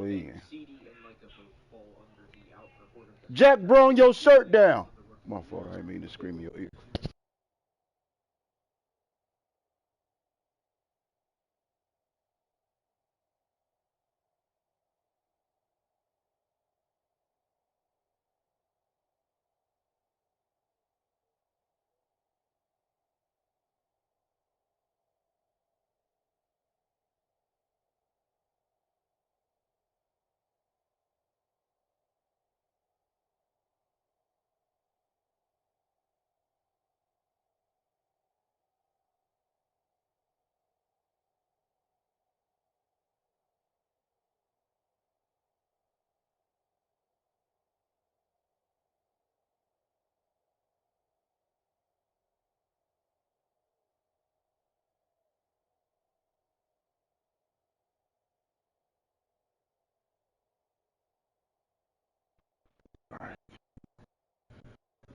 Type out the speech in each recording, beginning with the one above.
in. Jack, bring your shirt down. My fault, I didn't mean to scream in your ear.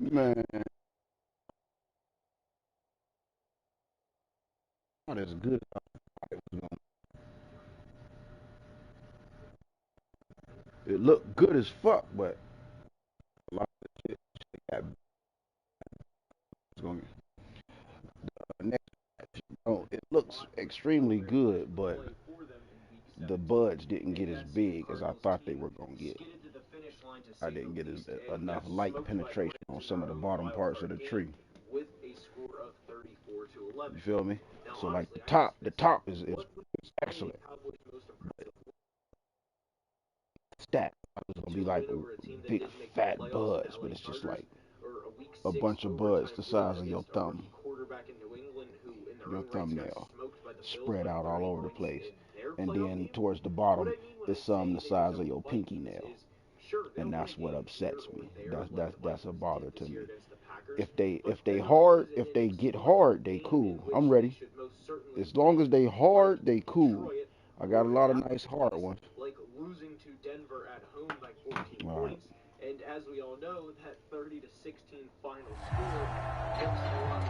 Man, not as good as I thought it was going. It looked good as fuck, but a lot of shit got going. Next, it looks extremely good, but the buds didn't get as big as I thought they were gonna get. I didn't get enough light penetration on some of the bottom parts of the tree. You feel me? So like the top is excellent. Stack is gonna be like big fat buds, but it's just like a bunch of buds the size of your thumb, your thumbnail, spread out all over the place. And then towards the bottom is some the size of your pinky nail, and that's what upsets me. That's a bother to me. If they get hard, they cool. I'm ready. As long as they hard, they cool. I got a lot of nice hard ones. Like losing to Denver at home by 14 points. And as we all know, that 30-16 final score looks a lot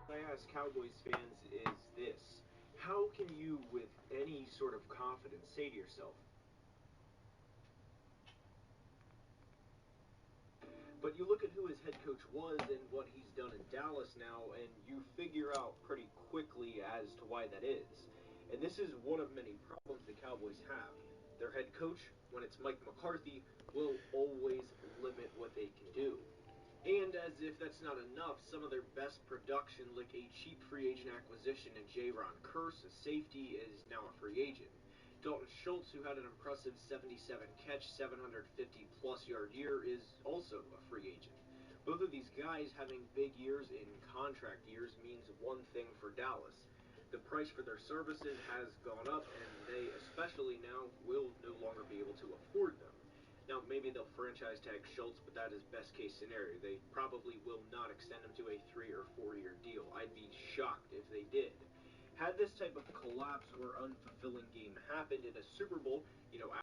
I ask Cowboys fans is this: how can you, with any sort of confidence, say to yourself, but you look at who his head coach was and what he's done in Dallas now, and you figure out pretty quickly as to why that is. And this is one of many problems the Cowboys have. Their head coach, when it's Mike McCarthy, will always limit what they can do. And as if that's not enough, some of their best production, like a cheap free agent acquisition in J-Ron Curse, a safety, is now a free agent. Dalton Schultz, who had an impressive 77-catch, 750-plus yard year, is also a free agent. Both of these guys having big years in contract years means one thing for Dallas. The price for their services has gone up, and they, especially now, will no longer be able to afford them. Now, maybe they'll franchise tag Schultz, but that is best case scenario. They probably will not extend him to a 3 or 4 year deal. I'd be shocked if they did. Had this type of collapse or unfulfilling game happened in a Super Bowl,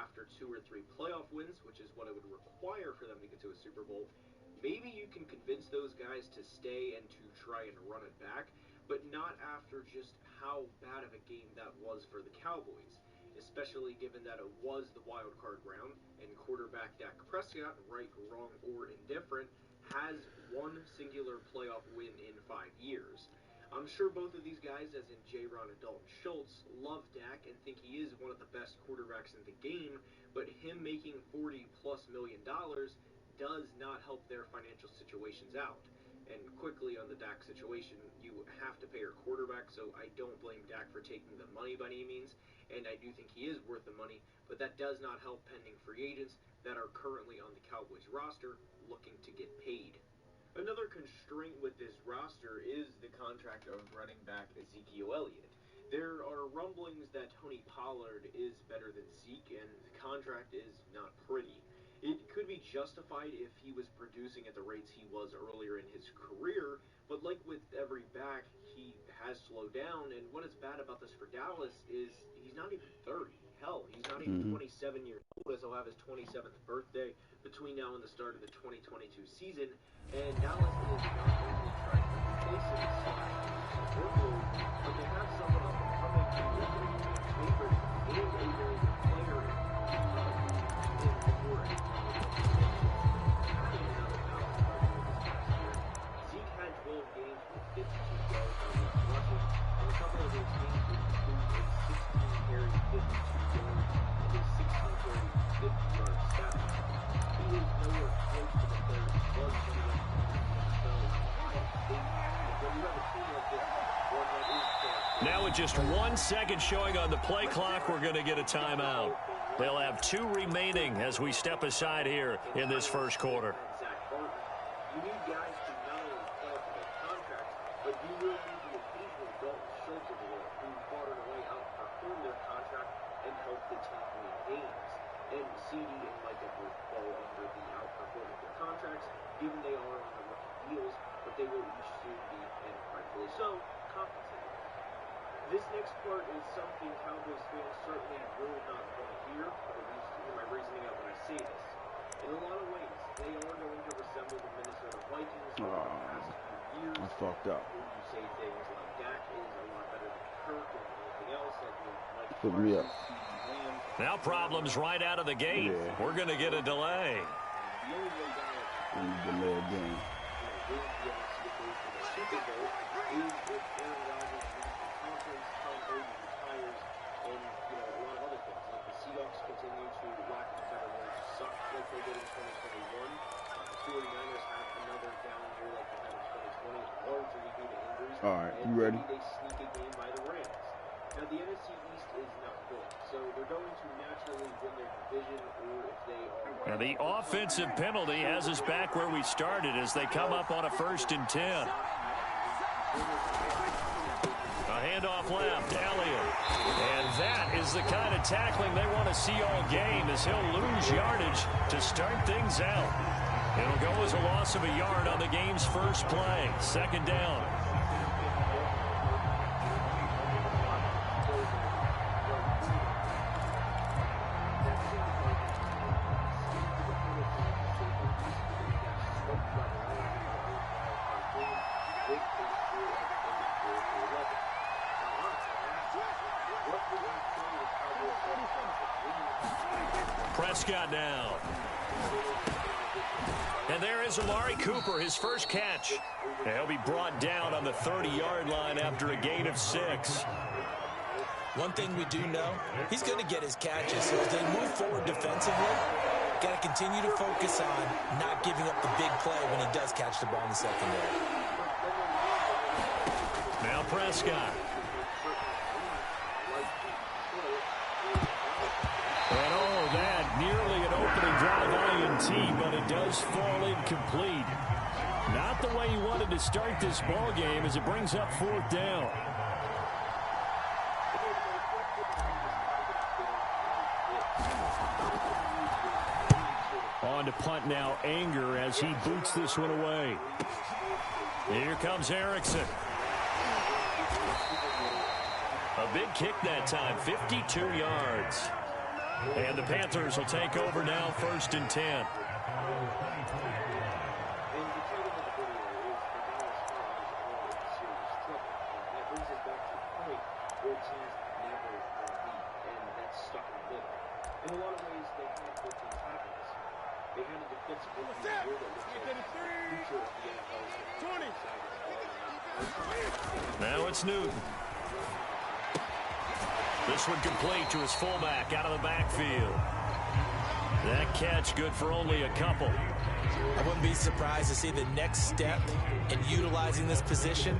after 2 or 3 playoff wins, which is what it would require for them to get to a Super Bowl, maybe you can convince those guys to stay and to try and run it back, but not after just how bad of a game that was for the Cowboys, especially given that it was the wild card round, and quarterback Dak Prescott, right, wrong, or indifferent, has one singular playoff win in 5 years. I'm sure both of these guys, as in J-Ron and Dalton Schultz, love Dak and think he is one of the best quarterbacks in the game, but him making $40+ million does not help their financial situations out. And quickly on the Dak situation, you have to pay your quarterback, so I don't blame Dak for taking the money by any means, and I do think he is worth the money, but that does not help pending free agents that are currently on the Cowboys roster looking to get paid. Another constraint with this roster is the contract of running back Ezekiel Elliott. There are rumblings that Tony Pollard is better than Zeke, and the contract is not pretty. It could be justified if he was producing at the rates he was earlier in his career, but like with every back, he has slowed down, and what is bad about this for Dallas is he's not even 30. Hell, he's not even 27 years old, as he'll have his 27th birthday between now and the start of the 2022 season, and Dallas is not only trying to replace him / workload, but they have someone on the Now with just 1 second showing on the play clock, we're going to get a timeout. They'll have 2 remaining as we step aside here in this first quarter. You need guys to not only play up to their contracts, but you will need the occasional Dalton Schultz of the world who fought their way out, perform their contract, and help the team win games. And CD and Micah both fall under the outperforming their contracts, given they are on the rookie deals, but they will each soon be, and rightfully so, compensated. This next part is something Cowboys fans certainly will not want to hear, or at least hear my reasoning out when I say this. In a lot of ways, they are going to resemble the Minnesota Vikings over the past few years. I fucked up. Where you say things like Dak is a lot better than Kirk and anything else, like Mike Put me up. Now problems right out of the gate. Yeah. We're going to get a delay. The only way down Delay a game. wins the NFC to go for the Super Bowl is if Aaron Rodgers wins the conference, Tom Brady retires, and a lot of other things. Like the Seahawks continue to, lack of a better word, suck like they did in 2021. The 49ers have another down year like they had in 2020, largely due to injuries. All right, and you ready? Maybe they sneak a game by the Rams. Now the NFC East is not good, so they're going to naturally win their division, or if they are. And the offensive penalty has us back where we started as they come up on a 1st and 10. A handoff left, Elliott. And that is the kind of tackling they want to see all game as he'll lose yardage to start things out. It'll go as a loss of a yard on the game's first play. 2nd down. Prescott down. And there is Amari Cooper, his first catch. And he'll be brought down on the 30-yard line after a gain of 6. One thing we do know, he's going to get his catches. So as they move forward defensively, got to continue to focus on not giving up the big play when he does catch the ball in the secondary. Now Prescott. And oh, that nearly an opening drive INT, but it does fall incomplete. Not the way he wanted to start this ball game as it brings up 4th down. On to punt now, Anger as he boots this one away. Here comes Erickson. A big kick that time, 52 yards. And the Panthers will take over now, 1st and 10. In a lot of ways, they had good things happen this year. They had a defensive rookie of the year that looks like the future of the NFL. Now it's Newton. This one complete to his fullback out of the backfield. That catch good for only a couple. I wouldn't be surprised to see the next step in utilizing this position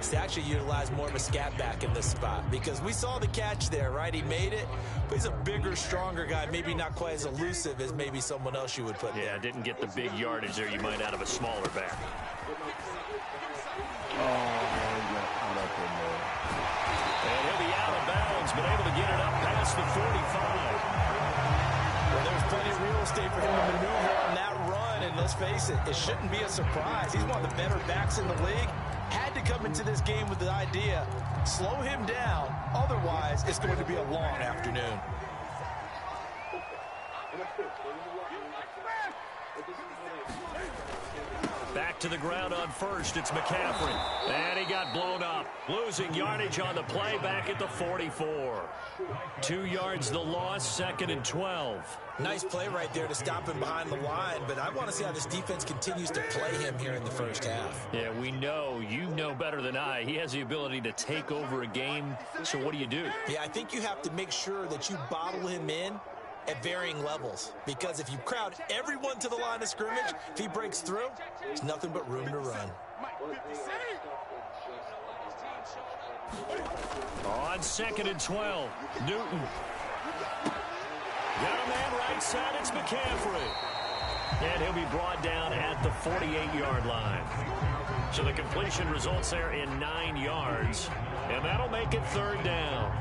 is to actually utilize more of a scat back in this spot, because we saw the catch there, right? He made it, but he's a bigger, stronger guy, maybe not quite as elusive as maybe someone else you would put there. Yeah, didn't get the big yardage there you might out of a smaller back. And he'll be out of bounds, but able to get it up past the 45. Well, there's plenty of real estate for him to maneuver on that run, and let's face it, it shouldn't be a surprise. He's one of the better backs in the league. Had to come into this game with the idea, slow him down, otherwise it's going to be a long afternoon. Back to the ground on first. It's McCaffrey. And he got blown up. Losing yardage on the play back at the 44. 2 yards the loss, 2nd and 12. Nice play right there to stop him behind the line, but I want to see how this defense continues to play him here in the first half. Yeah, we know, you know better than I, he has the ability to take over a game, so what do you do? Yeah, I think you have to make sure that you bottle him in at varying levels, because if you crowd everyone to the line of scrimmage, if he breaks through, there's nothing but room to run. On 2nd and 12, Newton. Got a man right side, it's McCaffrey. And he'll be brought down at the 48-yard line. So the completion results there in 9 yards, and that'll make it 3rd down.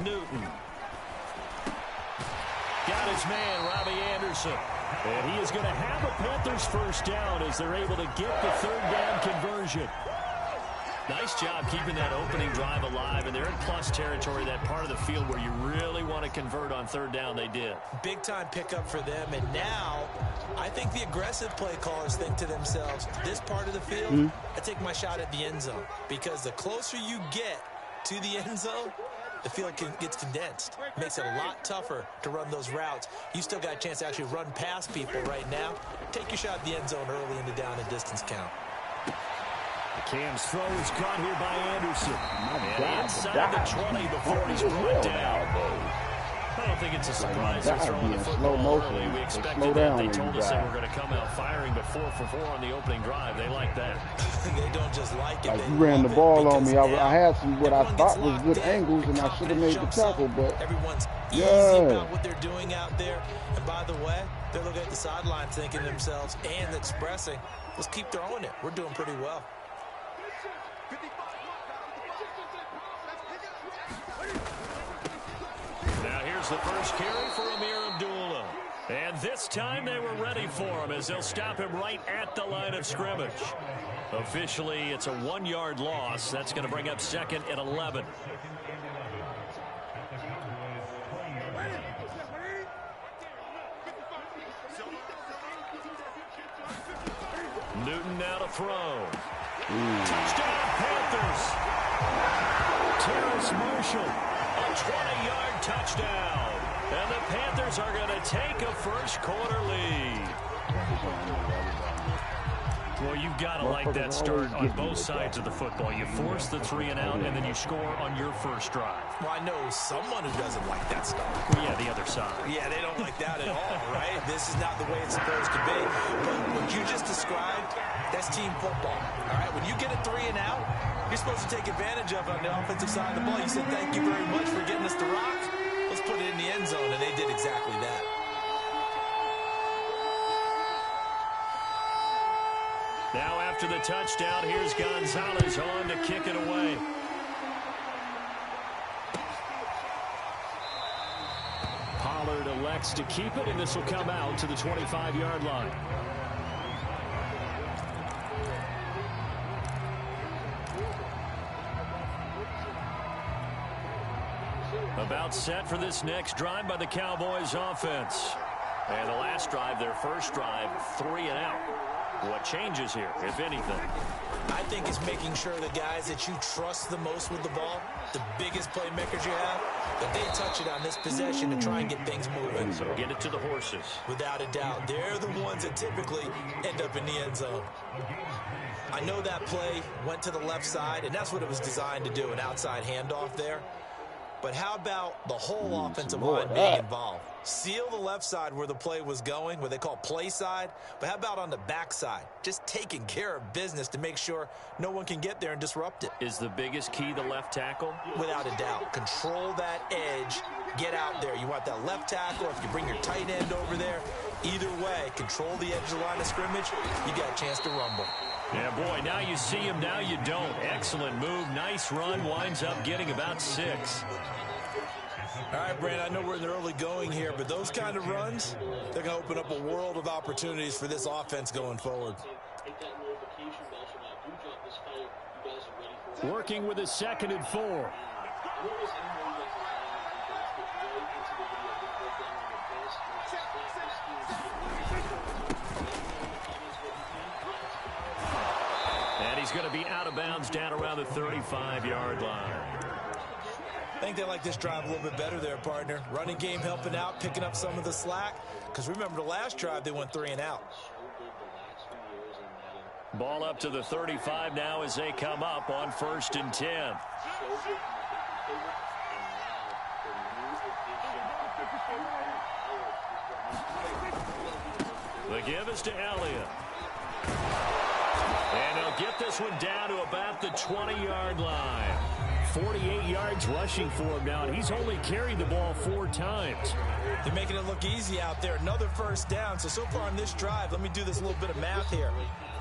Newton. Got his man, Robbie Anderson. And he is going to have a Panthers first down as they're able to get the 3rd down conversion. Nice job keeping that opening drive alive, and they're in plus territory, that part of the field where you really want to convert on 3rd down. They did. Big time pickup for them, and now I think the aggressive play callers think to themselves, this part of the field, I take my shot at the end zone, because the closer you get to the end zone, the field gets condensed. Makes it a lot tougher to run those routes. You still got a chance to actually run past people right now. Take your shot at the end zone early in the down and distance count. Cam's throw is caught here by Anderson. And inside the 20 before he's brought down. I don't think it's a surprise they're throwing the football early. We expected that. They told us they were going to come out firing before for 4 on the opening drive. They like that. They don't just like it. You ran the ball on me. I had some what I thought was good angles, and I should have made the tackle, but everyone's easy about what they're doing out there. And by the way, they're looking at the sideline thinking to themselves and expressing, let's keep throwing it. We're doing pretty well. Now here's the first carry for Amir Abdullah. And this time they were ready for him as they'll stop him right at the line of scrimmage. Officially, it's a 1-yard loss. That's going to bring up 2nd and 11. Newton now to throw. Touchdown, Panthers. Terrace Marshall, a 20-yard touchdown. And the Panthers are going to take a first-quarter lead. Well, you've got to like that start on both sides of the football. You force the 3 and out, and then you score on your first drive. Well, I know someone who doesn't like that start. Well, yeah, the other side. Yeah, they don't like that at all, right? This is not the way it's supposed to be. But what you just described, that's team football. All right, when you get a 3 and out, you're supposed to take advantage of it on the offensive side of the ball. You said, thank you very much for getting us the rock. Let's put it in the end zone, and they did exactly that. Now after the touchdown, here's Gonzalez on to kick it away. Pollard elects to keep it, and this will come out to the 25-yard line. About set for this next drive by the Cowboys offense. And the last drive, their first drive, 3 and out. What changes here, if anything? I think it's making sure the guys that you trust the most with the ball, the biggest playmakers you have, that they touch it on this possession to try and get things moving. So get it to the horses. Without a doubt. They're the ones that typically end up in the end zone. I know that play went to the left side, and that's what it was designed to do, an outside handoff there. But how about the whole offensive line being involved? Seal the left side where the play was going, what they call play side. But how about on the back side? Just taking care of business to make sure no one can get there and disrupt it. Is the biggest key the left tackle? Without a doubt. Control that edge. Get out there. You want that left tackle. If you bring your tight end over there, either way, control the edge of the line of scrimmage. You got a chance to rumble. Yeah, boy, now you see him, now you don't. Excellent move, nice run, winds up getting about 6. All right, Brand, I know we're in the early going here, but those kind of runs, they're going to open up a world of opportunities for this offense going forward. Working with a 2nd and 4. And he's going to be out of bounds down around the 35-yard line. I think they like this drive a little bit better there, partner. Running game helping out, picking up some of the slack. Because remember, the last drive, they went 3 and out. Ball up to the 35 now as they come up on 1st and 10. The give is to Elliott. And he'll get this one down to about the 20-yard line. 48 yards rushing for him now, and he's only carried the ball 4 times. They're making it look easy out there. Another 1st down. So far on this drive, let me do this little bit of math here.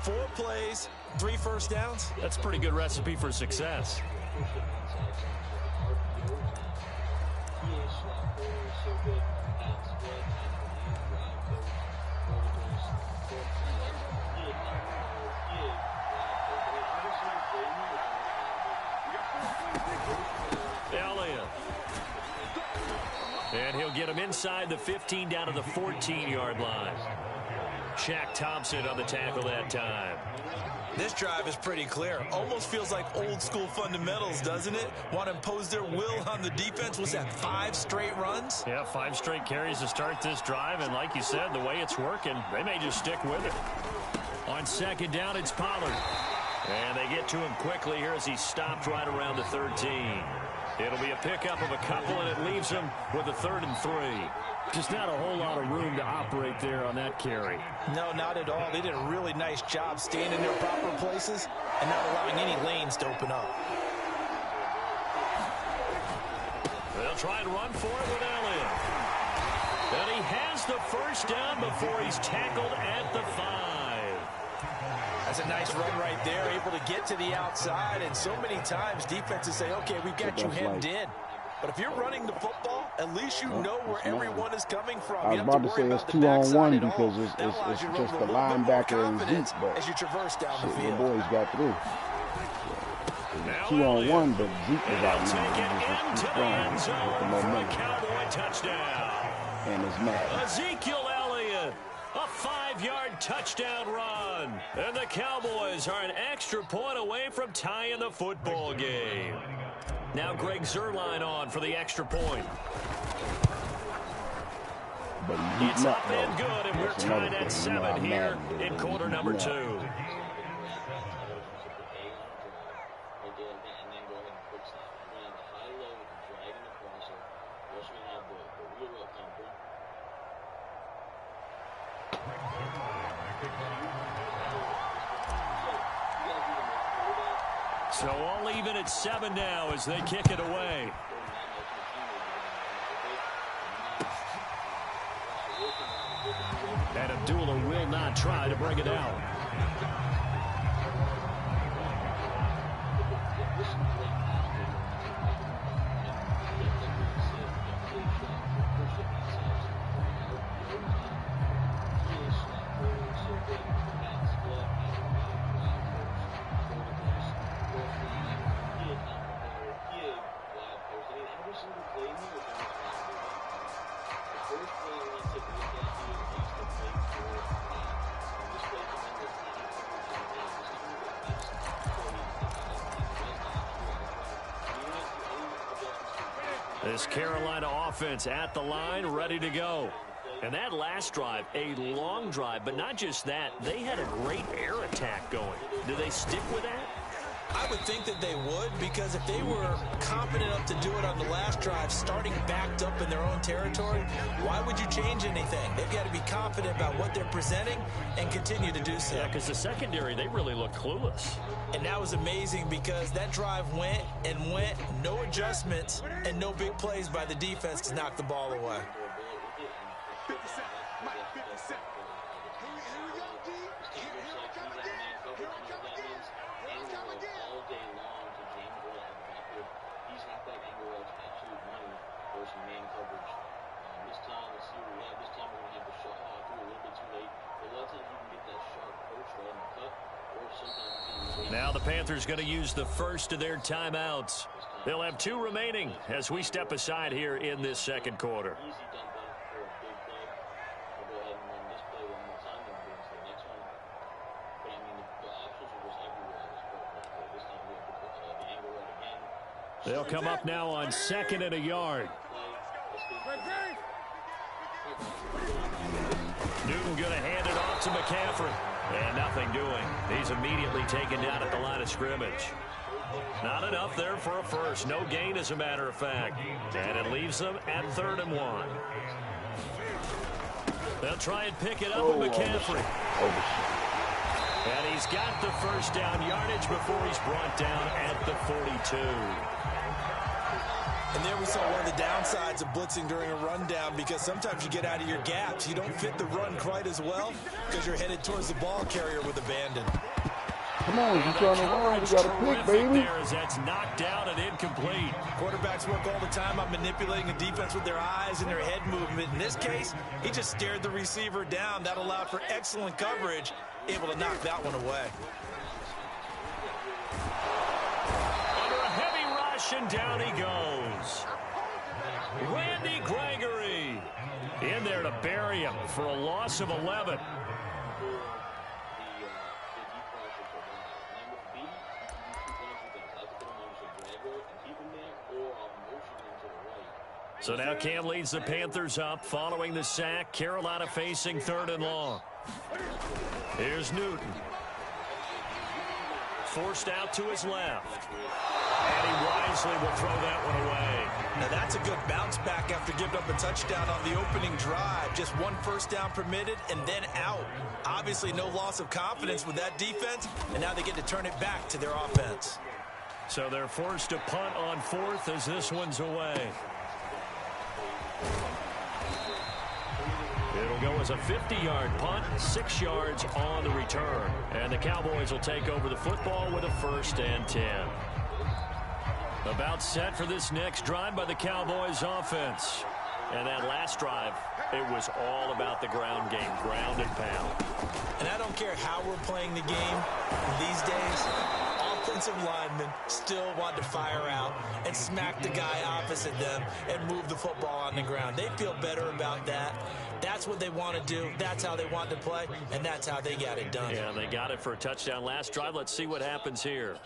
4 plays, 3 1st downs. That's a pretty good recipe for success. Elliott. And he'll get him inside the 15 down to the 14-yard line. Shaq Thompson on the tackle that time. This drive is pretty clear. Almost feels like old school fundamentals, doesn't it? Want to impose their will on the defense. Was that 5 straight runs? Yeah, 5 straight carries to start this drive. And like you said, the way it's working, they may just stick with it. On 2nd down, it's Pollard. And they get to him quickly here as he stopped right around the 13. It'll be a pickup of a couple, and it leaves him with a 3rd and 3. Just not a whole lot of room to operate there on that carry. No, not at all. They did a really nice job staying in their proper places and not allowing any lanes to open up. They'll try and run for it with Elliott. And he has the 1st down before he's tackled at the 5. That's a nice run right there, able to get to the outside. And so many times defenses say, okay, we've got you hemmed in. But if you're running the football, at least you know where everyone is coming from. I was about to say it's 2-on-1 because it's just the linebacker and Zeke, but as you traverse down the field. The boys got through. 2-on-1, but Zeke was out now. He just keeps going with the momentum. Cowboy touchdown. And it's mad. Ezekiel Elliott, a 5-yard touchdown run. And the Cowboys are an extra point away from tying the football game. Now Greg Zuerlein on for the extra point. But it's up and good, and we're tied at 7 here in quarter number 2. So all even at 7 now as they kick it away. And Abdullah will not try to bring it out. This Carolina offense at the line, ready to go. And that last drive, a long drive, but not just that. They had a great air attack going. Do they stick with that? I would think that they would, because if they were confident enough to do it on the last drive, starting backed up in their own territory, why would you change anything? They've got to be confident about what they're presenting and continue to do so. Yeah, because the secondary, they really look clueless. And that was amazing because that drive went and went, no adjustments, and no big plays by the defense to knock the ball away. All day long to James Roll and Butler. He's got that angle edge absolute money versus man coverage. This time, let's see what we have. This time we're going to have the shot through a little bit too late. But a lot of times you can get that sharp post right in the cut. Or sometimes now the Panthers going to use the first of their timeouts. They'll have 2 remaining as we step aside here in this second quarter. Easy done for a big play. I'll go ahead and run this play one more time and go to the next one. But I mean, the options are just everywhere. This time we have the angle right again. They'll come up now on 2nd and a yard. Newton going to hand it off to McCaffrey. And nothing doing. He's immediately taken down at the line of scrimmage. Not enough there for a first. No gain, as a matter of fact. And it leaves them at 3rd and 1. They'll try and pick it up with McCaffrey. And he's got the first down yardage before he's brought down at the 42. And there we saw one of the downsides of blitzing during a rundown, because sometimes you get out of your gaps. You don't fit the run quite as well because you're headed towards the ball carrier with abandon. Come on, you trying to run, you got a pick, baby. There as that's knocked out and incomplete. Quarterbacks work all the time on manipulating a defense with their eyes and their head movement. In this case, he just stared the receiver down. That allowed for excellent coverage, able to knock that one away. And down he goes. Randy Gregory in there to bury him for a loss of 11. So now Cam leads the Panthers up following the sack. Carolina facing 3rd and long. Here's Newton. Forced out to his left. And he wisely will throw that one away. Now that's a good bounce back after giving up a touchdown on the opening drive. Just 1 first down permitted and then out. Obviously no loss of confidence with that defense, and now they get to turn it back to their offense. So they're forced to punt on 4th as this one's away. It'll go as a 50-yard punt, 6 yards on the return. And the Cowboys will take over the football with a 1st and 10. About set for this next drive by the Cowboys offense. And that last drive, it was all about the ground game, ground and pound. And I don't care how we're playing the game these days, offensive linemen still want to fire out and smack the guy opposite them and move the football on the ground. They feel better about that. That's what they want to do. That's how they want to play, and that's how they got it done. Yeah, they got it for a touchdown last drive. Let's see what happens here.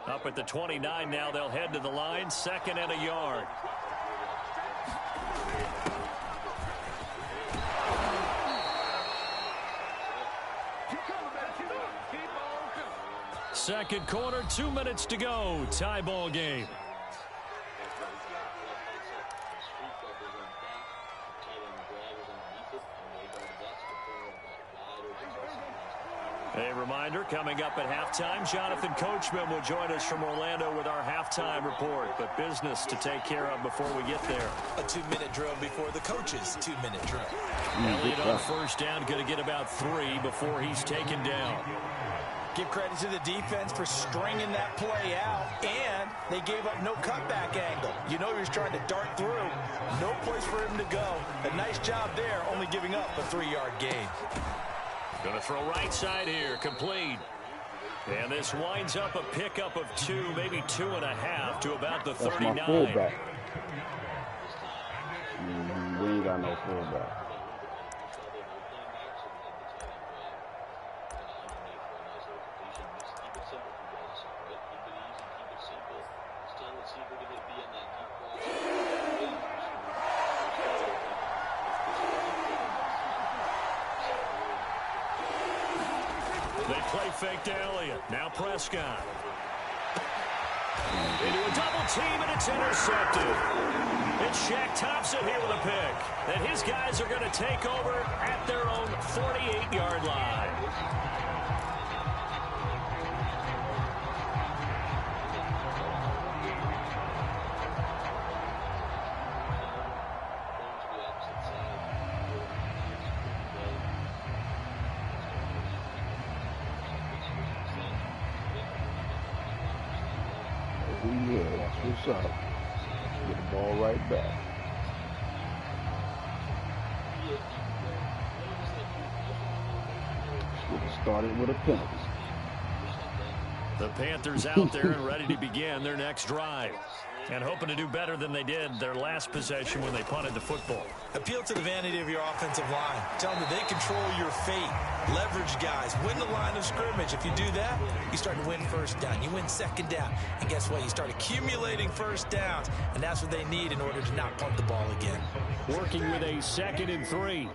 Up at the 29 now, they'll head to the line, 2nd and a yard. Second quarter, 2 minutes to go. Tie ball game. A reminder, coming up at halftime, Jonathan Coachman will join us from Orlando with our halftime report. But business to take care of before we get there. A 2-minute drill before the coach's 2-minute drill. Elliott on first down, going to get about 3 before he's taken down. Give credit to the defense for stringing that play out, and they gave up no cutback angle. You know he was trying to dart through. No place for him to go. A nice job there, only giving up a 3-yard gain. Going to throw right side here, complete. And this winds up a pickup of 2, maybe 2.5 to about the 39. That's my fullback. We ain't got no fullback. Fake to Elliott. Now Prescott. Into a double team, and it's intercepted. It's Shaq Thompson here with a pick. And his guys are going to take over at their own 48-yard line. Yeah, that's what's up. Get the ball right back. Should have started with a penalty. The Panthers out there and ready to begin their next drive. And hoping to do better than they did their last possession when they punted the football. Appeal to the vanity of your offensive line. Tell them that they control your fate. Leverage guys. Win the line of scrimmage. If you do that, you start to win first down. You win second down. And guess what? You start accumulating first downs. And that's what they need in order to not punt the ball again. Working with a 2nd and 3.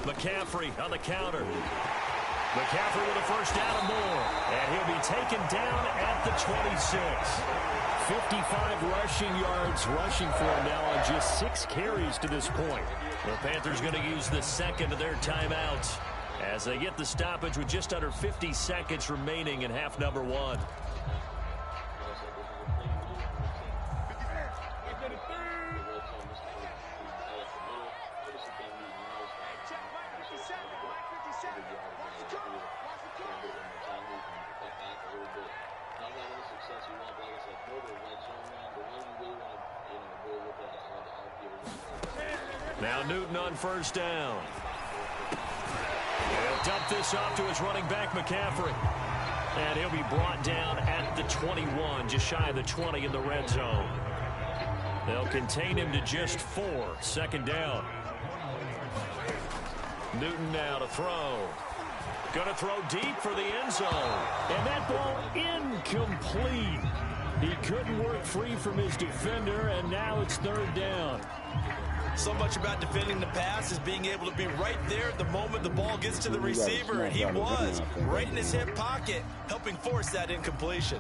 McCaffrey on the counter. McCaffrey with a first down and more. And he'll be taken down at the 26. 55 rushing yards rushing for him now on just 6 carries to this point. The Panthers going to use the second of their timeouts as they get the stoppage with just under 50 seconds remaining in half number 1. Now Newton on first down. He'll dump this off to his running back, McCaffrey. And he'll be brought down at the 21, just shy of the 20 in the red zone. They'll contain him to just 4, 2nd down. Newton now to throw. Going to throw deep for the end zone. And that ball incomplete. He couldn't work free from his defender, and now it's 3rd down. So much about defending the pass is being able to be right there at the moment the ball gets to the receiver, and he was right in his hip pocket, helping force that incompletion.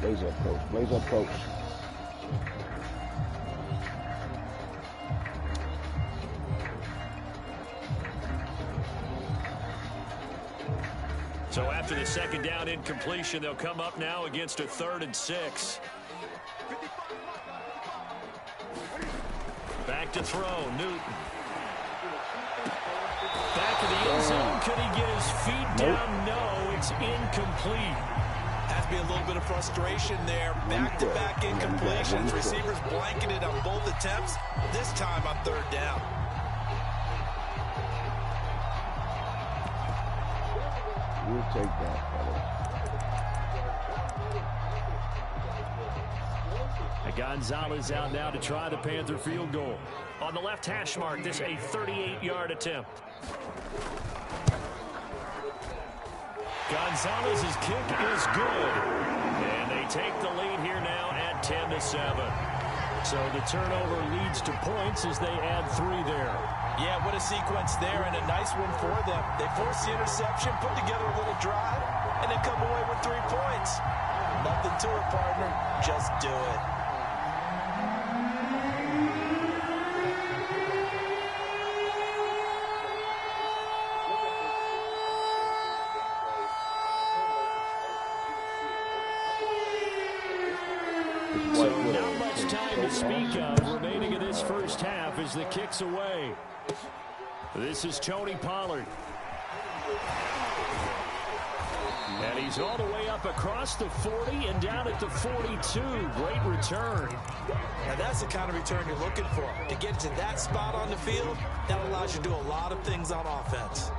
Blaze up, coach. Blaze up, coach. So after the 2nd down incompletion, they'll come up now against a 3rd and 6. Back to throw, Newton. Back to the end zone. Could he get his feet down? No, it's incomplete. Has to be a little bit of frustration there. Back-to-back incompletions. Receivers blanketed on both attempts, this time on 3rd down. We'll take that, fellas. Gonzalez out now to try the Panther field goal. On the left hash mark, this a 38-yard attempt. Gonzalez's kick is good. And they take the lead here now at 10-7. So the turnover leads to points as they add 3 there. Yeah, what a sequence there, and a nice one for them. They force the interception, put together a little drive, and then come away with 3 points. Nothing to it, partner. Just do it. So not much time to speak of remaining in this first half as the kick's away. This is Tony Pollard. And he's all the way up across the 40 and down at the 42. Great return. Now that's the kind of return you're looking for. To get to that spot on the field, that allows you to do a lot of things on offense.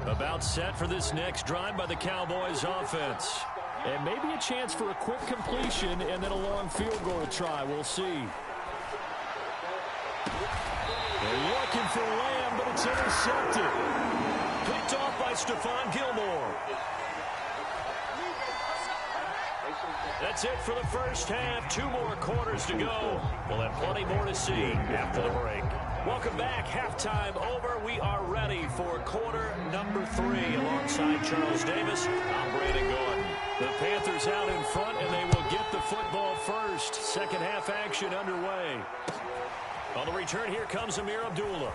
About set for this next drive by the Cowboys offense. And maybe a chance for a quick completion and then a long field goal try. We'll see. They're looking for Lamb, but it's intercepted. Picked off by by Stephon Gilmore. That's it for the first half. 2 more quarters to go. We'll have plenty more to see after the break. Welcome back. Halftime over. We are ready for quarter number 3. Alongside Charles Davis, I'm Brandon Gordon. The Panthers out in front, and they will get the football first. Second half action underway. On the return, here comes Amir Abdullah.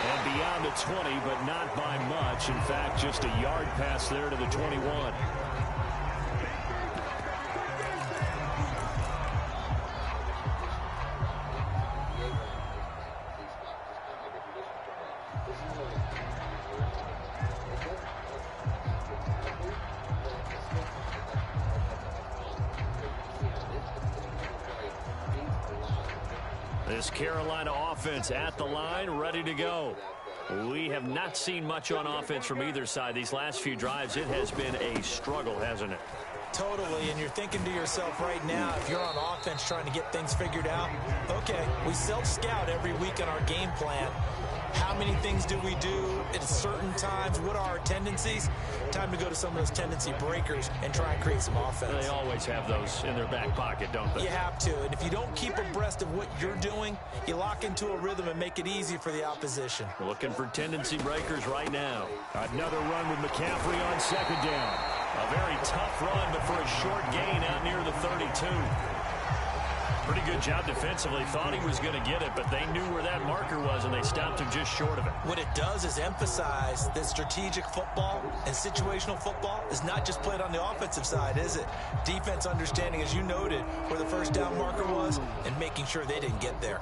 And beyond the 20, but not by much. In fact, just a yard pass there to the 21. This Carolina offense at the line, ready to go. We have not seen much on offense from either side. These last few drives, it has been a struggle, hasn't it? Totally, and you're thinking to yourself right now, if you're on offense trying to get things figured out, okay, we self-scout every week on our game plan. How many things do we do at certain times? What are our tendencies? Time to go to some of those tendency breakers and try and create some offense. They always have those in their back pocket, don't they? You have to, and if you don't keep abreast of what you're doing, you lock into a rhythm and make it easy for the opposition. We're looking for tendency breakers right now. Another run with McCaffrey on second down. A very tough run, but for a short gain out near the 32. Pretty good job defensively. Thought he was going to get it, but they knew where that marker was, and they stopped him just short of it. What it does is emphasize that strategic football and situational football is not just played on the offensive side, is it? Defense understanding, as you noted, where the first down marker was and making sure they didn't get there.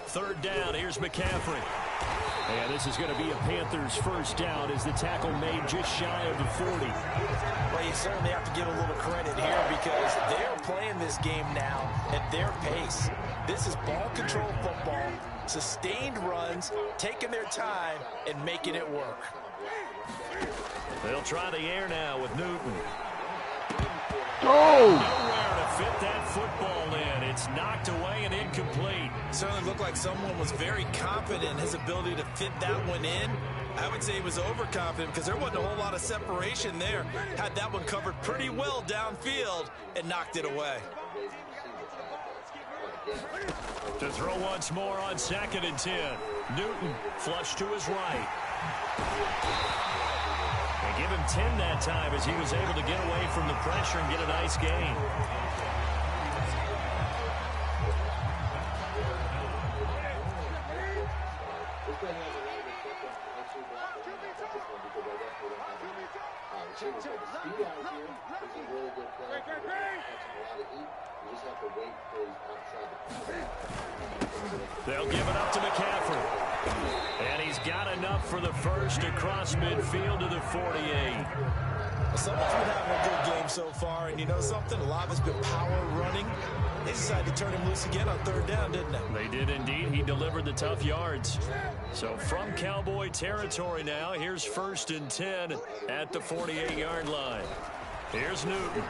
Third down, here's McCaffrey. And this is going to be a Panthers first down as the tackle made just shy of the 40. Well, you certainly have to give a little credit here because they're playing this game now at their pace. This is ball control football, sustained runs, taking their time and making it work. They'll try the air now with Newton. Oh! Nowhere to fit that football in. It's knocked away and incomplete. Certainly looked like someone was very confident in his ability to fit that one in. I would say he was overconfident because there wasn't a whole lot of separation there. Had that one covered pretty well downfield and knocked it away. To throw once more on 2nd and 10. Newton flush to his right. They give him 10 that time as he was able to get away from the pressure and get a nice gain. They'll give it up to McCaffrey. And he's got enough for the first across midfield to the 48. Well, someone's been having a good game so far, and you know something? A lot of it's been power running. They decided to turn him loose again on 3rd down, didn't they? They did indeed. He delivered the tough yards. So from Cowboy territory now, here's 1st and 10 at the 48-yard line. Here's Newton.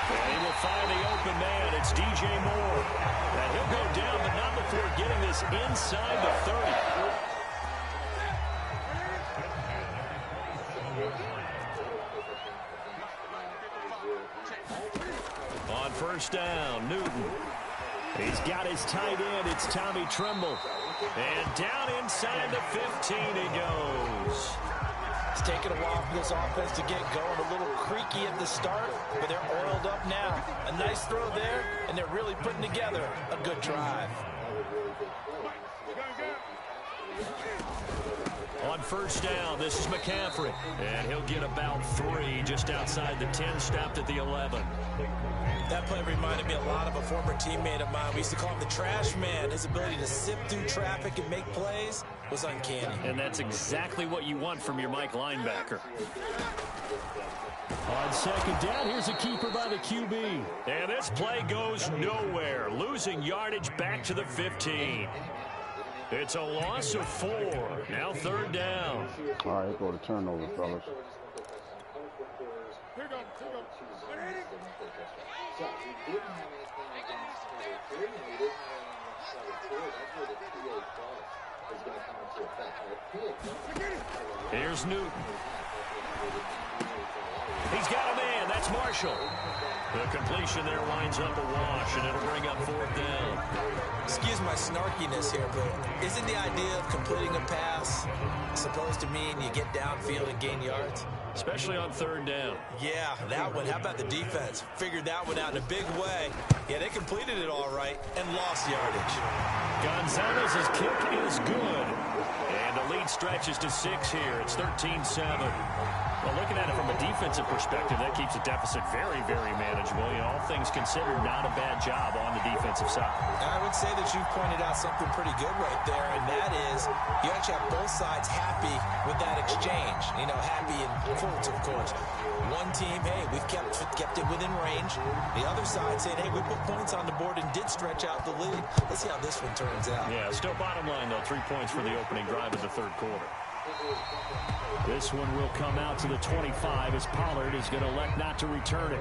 And he will find the open man. It's DJ Moore. And he'll go down, but not before getting this inside the 30. On 1st down, Newton. He's got his tight end. It's Tommy Tremble. And down inside the 15 he goes. It's taken a while for this offense to get going. A little creaky at the start, but they're oiled up now. A nice throw there, and they're really putting together a good drive. On 1st down, this is McCaffrey. And he'll get about 3 just outside the 10, stopped at the 11. That play reminded me a lot of a former teammate of mine. We used to call him the trash man. His ability to sift through traffic and make plays was uncanny. And that's exactly what you want from your Mike linebacker. On 2nd down, here's a keeper by the QB. And this play goes nowhere. Losing yardage back to the 15. It's a loss of 4. Now 3rd down. All right, go to turnover, fellas. So we didn't have anything against Cover 3, and we didn't have anything against Cover 4. That's where the PA cross is going to come into effect. Now, the PA cross, here's Newton. He's got a man. That's Marshall. The completion there winds up a wash, and it'll bring up 4th down. Excuse my snarkiness here, but isn't the idea of completing a pass supposed to mean you get downfield and gain yards? Especially on 3rd down. Yeah, that one. How about the defense? Figured that one out in a big way. Yeah, they completed it all right and lost yardage. Gonzalez's kick is good. And the lead stretches to 6 here. It's 13-7. Well, looking at it from a defensive perspective, that keeps the deficit very, very manageable. You know, all things considered, not a bad job on the defensive side. I would say that you've pointed out something pretty good right there, and that is you actually have both sides happy with that exchange. You know, happy in quotes, of course. One team, hey, we've kept it within range. The other side saying, hey, we put points on the board and did stretch out the lead. Let's see how this one turns out. Yeah, still bottom line, though, 3 points for the opening drive of the 3rd quarter. This one will come out to the 25 as Pollard is going to elect not to return it.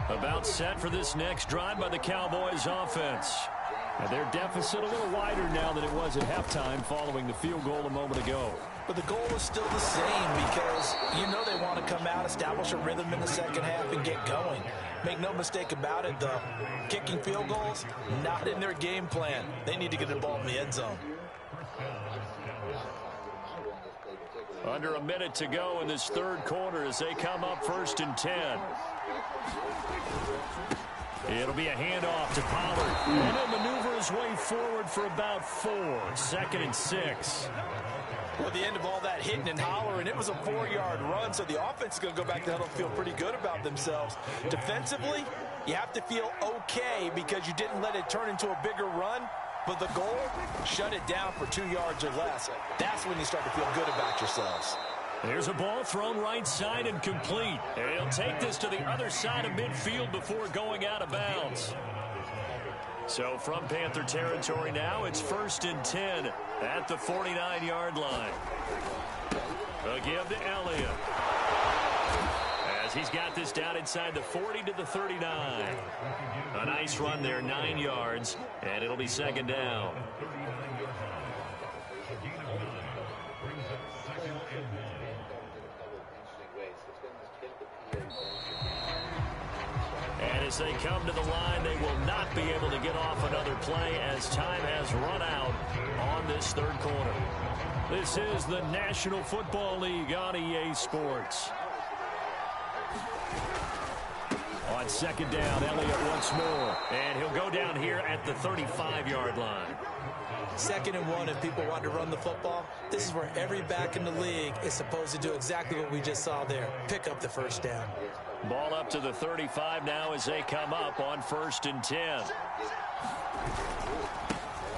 About set for this next drive by the Cowboys offense. And their deficit a little wider now than it was at halftime following the field goal a moment ago. But the goal is still the same because you know they want to come out, establish a rhythm in the second half, and get going. Make no mistake about it, though. Kicking field goals, not in their game plan. They need to get the ball in the end zone. Under a minute to go in this 3rd quarter as they come up 1st and 10. It'll be a handoff to Pollard. And he'll maneuver his way forward for about 4. 2nd and 6. Well, at the end of all that hitting and hollering, it was a 4-yard run, so the offense is going to go back to huddle and feel pretty good about themselves. Defensively, you have to feel okay because you didn't let it turn into a bigger run, but the goal, shut it down for 2 yards or less. That's when you start to feel good about yourselves. There's a ball thrown right side and complete. And he'll take this to the other side of midfield before going out of bounds. So from Panther territory now, it's 1st and 10 at the 49-yard line. A give to Elliott. As he's got this down inside the 40 to the 39. A nice run there, 9 yards, and it'll be 2nd down. And as they come to the line, they will not be able to get off another play as time has run out on this 3rd quarter. This is the National Football League on EA Sports. On 2nd down, Elliott once more. And he'll go down here at the 35-yard line. 2nd and 1, if people want to run the football, this is where every back in the league is supposed to do exactly what we just saw there. Pick up the 1st down. Ball up to the 35 now as they come up on 1st and 10.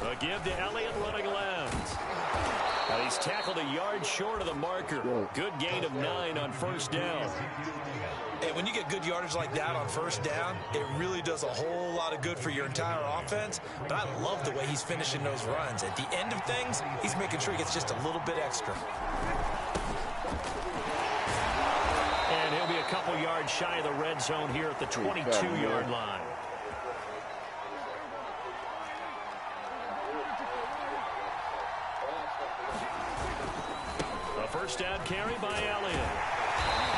A give to Elliott running left. Now he's tackled a yard short of the marker. Good gain of 9 on 1st down. Hey, when you get good yardage like that on 1st down, it really does a whole lot of good for your entire offense. But I love the way he's finishing those runs. At the end of things, he's making sure he gets just a little bit extra. And he'll be a couple yards shy of the red zone here at the 22-yard line. A 1st down carry by Elliott.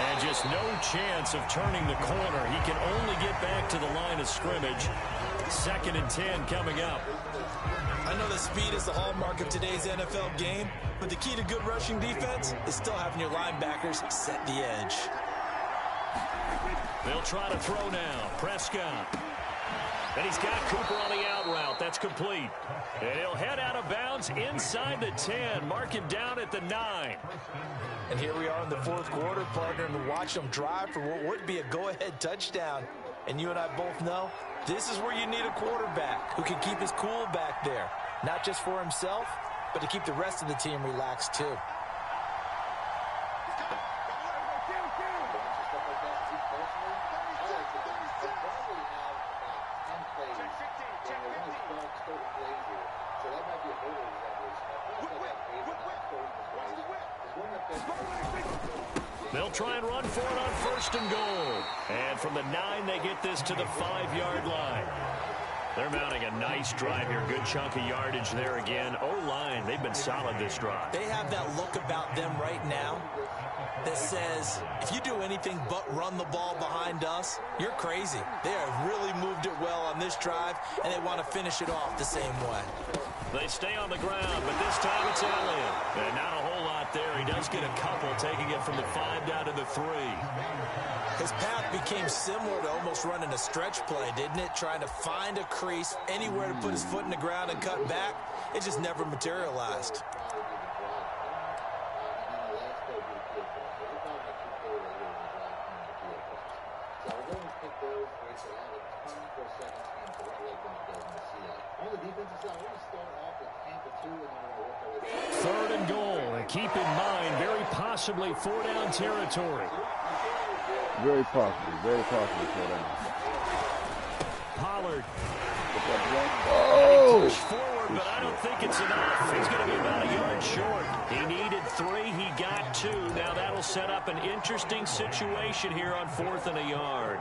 And just no chance of turning the corner. He can only get back to the line of scrimmage. 2nd and 10 coming up. I know that speed is the hallmark of today's NFL game, but the key to good rushing defense is still having your linebackers set the edge. They'll try to throw now. Prescott. And he's got Cooper on the out route. That's complete. And he'll head out of bounds inside the 10. Mark him down at the 9. And here we are in the 4th quarter, partner, and watch them drive for what would be a go-ahead touchdown. And you and I both know this is where you need a quarterback who can keep his cool back there. Not just for himself, but to keep the rest of the team relaxed too. plays, when they're going to start plays here. So that might be a better example. They'll try and run for it on 1st and goal. And from the 9, they get this to the 5-yard line. They're mounting a nice drive here. Good chunk of yardage there again. O-line, they've been solid this drive. They have that look about them right now that says, if you do anything but run the ball behind us, you're crazy. They have really moved it well on this drive, and they want to finish it off the same way. They stay on the ground, but this time it's Elliott. And not a whole lot there. He does get a couple, taking it from the 5 down to the 3. His path became similar to almost running a stretch play, didn't it? Trying to find a crease, anywhere to put his foot in the ground and cut back. It just never materialized. Third and goal. And keep in mind, very possibly 4-down territory. Very possibly 4-down. Pollard. Oh! Push forward, but I don't think it's enough. He's going to be about a yard short. He needed 3. He got 2. Now that'll set up an interesting situation here on 4th and a yard.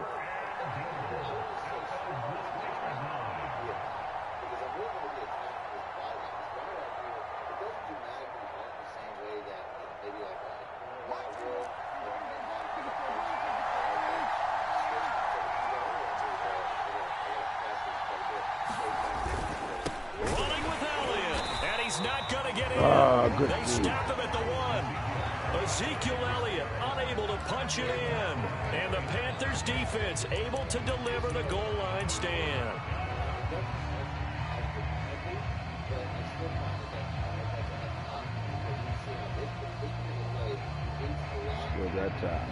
Good they stop him at the 1. Ezekiel Elliott unable to punch it in. And the Panthers defense able to deliver the goal line stand. Still got time.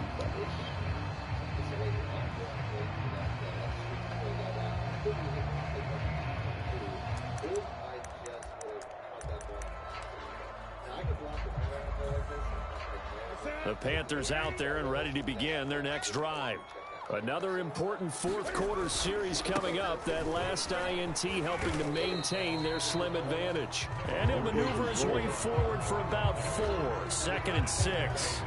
The Panthers out there and ready to begin their next drive. Another important 4th quarter series coming up. That last INT helping to maintain their slim advantage. And he'll maneuver his way forward for about 4. 2nd and 6.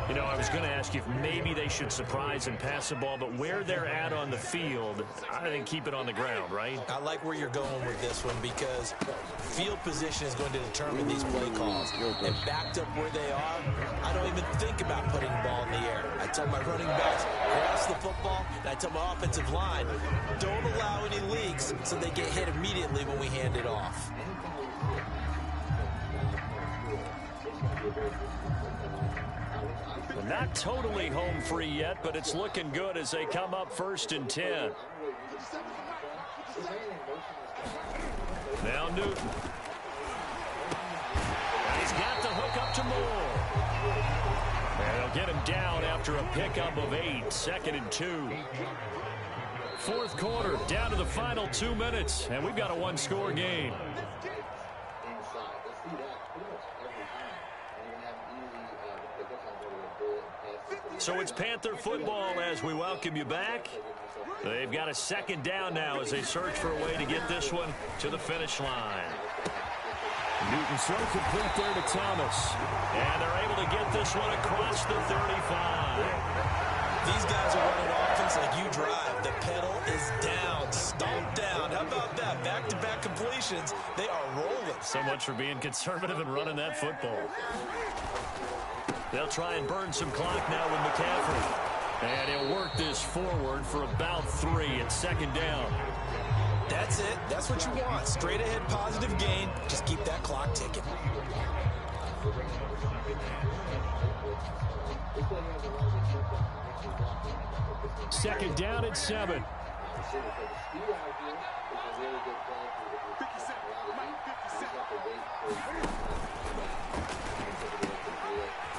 You know, I was going to ask you if maybe they should surprise and pass the ball, but where they're at on the field, I think keep it on the ground, right? I like where you're going with this one because field position is going to determine these play calls. And backed up where they are, I don't even think about putting the ball in the air. I tell my running backs, grasp the football, and I tell my offensive line, don't allow any leaks so they get hit immediately when we hand it off. Not totally home free yet, but it's looking good as they come up 1st and 10. Now Newton. And he's got the hook up to Moore. And they'll get him down after a pickup of 8. 2nd and 2. 4th quarter, down to the final 2 minutes, and we've got a 1-score game. So it's Panther football as we welcome you back. They've got a 2nd down now as they search for a way to get this one to the finish line. Newton throw complete there to Thomas. And they're able to get this one across the 35. These guys are running offense like you drive. The pedal is down, stomped down. How about that? Back-to-back completions. They are rolling. So much for being conservative and running that football. They'll try and burn some clock now with McCaffrey. And he'll work this forward for about 3 at 2nd down. That's it. That's what you want. Straight ahead positive gain. Just keep that clock ticking. Second down at 7.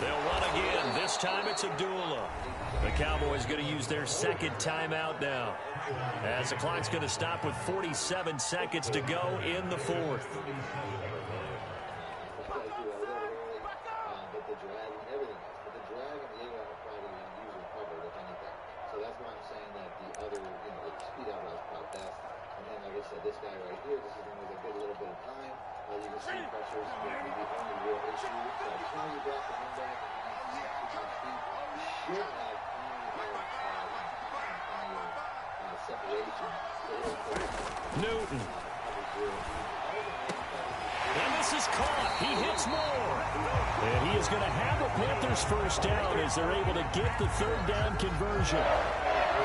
They'll run again. This time it's Abdullah. The Cowboys going to use their 2nd timeout now, as the clock's going to stop with 47 seconds to go in the 4th. this guy right here, this is when they get a little bit of time. You can see pressure is the only real issue. So as long as you block the wing back and you should have separation. Newton. And this is caught. He hits more. And he is going to have the Panthers first down as they're able to get the third down conversion.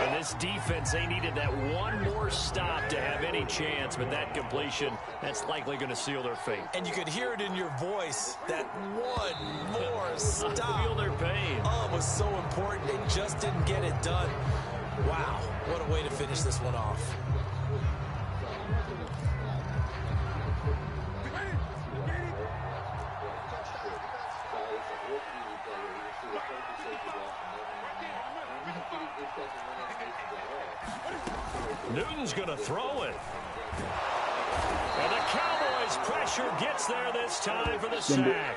And this defense, they needed that one more stop to have any chance, but that completion, that's likely going to seal their fate. And you could hear it in your voice, that one more stop. Feel their pain. Oh, it was so important. They just didn't get it done. Wow, what a way to finish this one off. Newton's going to throw it. And the Cowboys pressure gets there this time for the sack.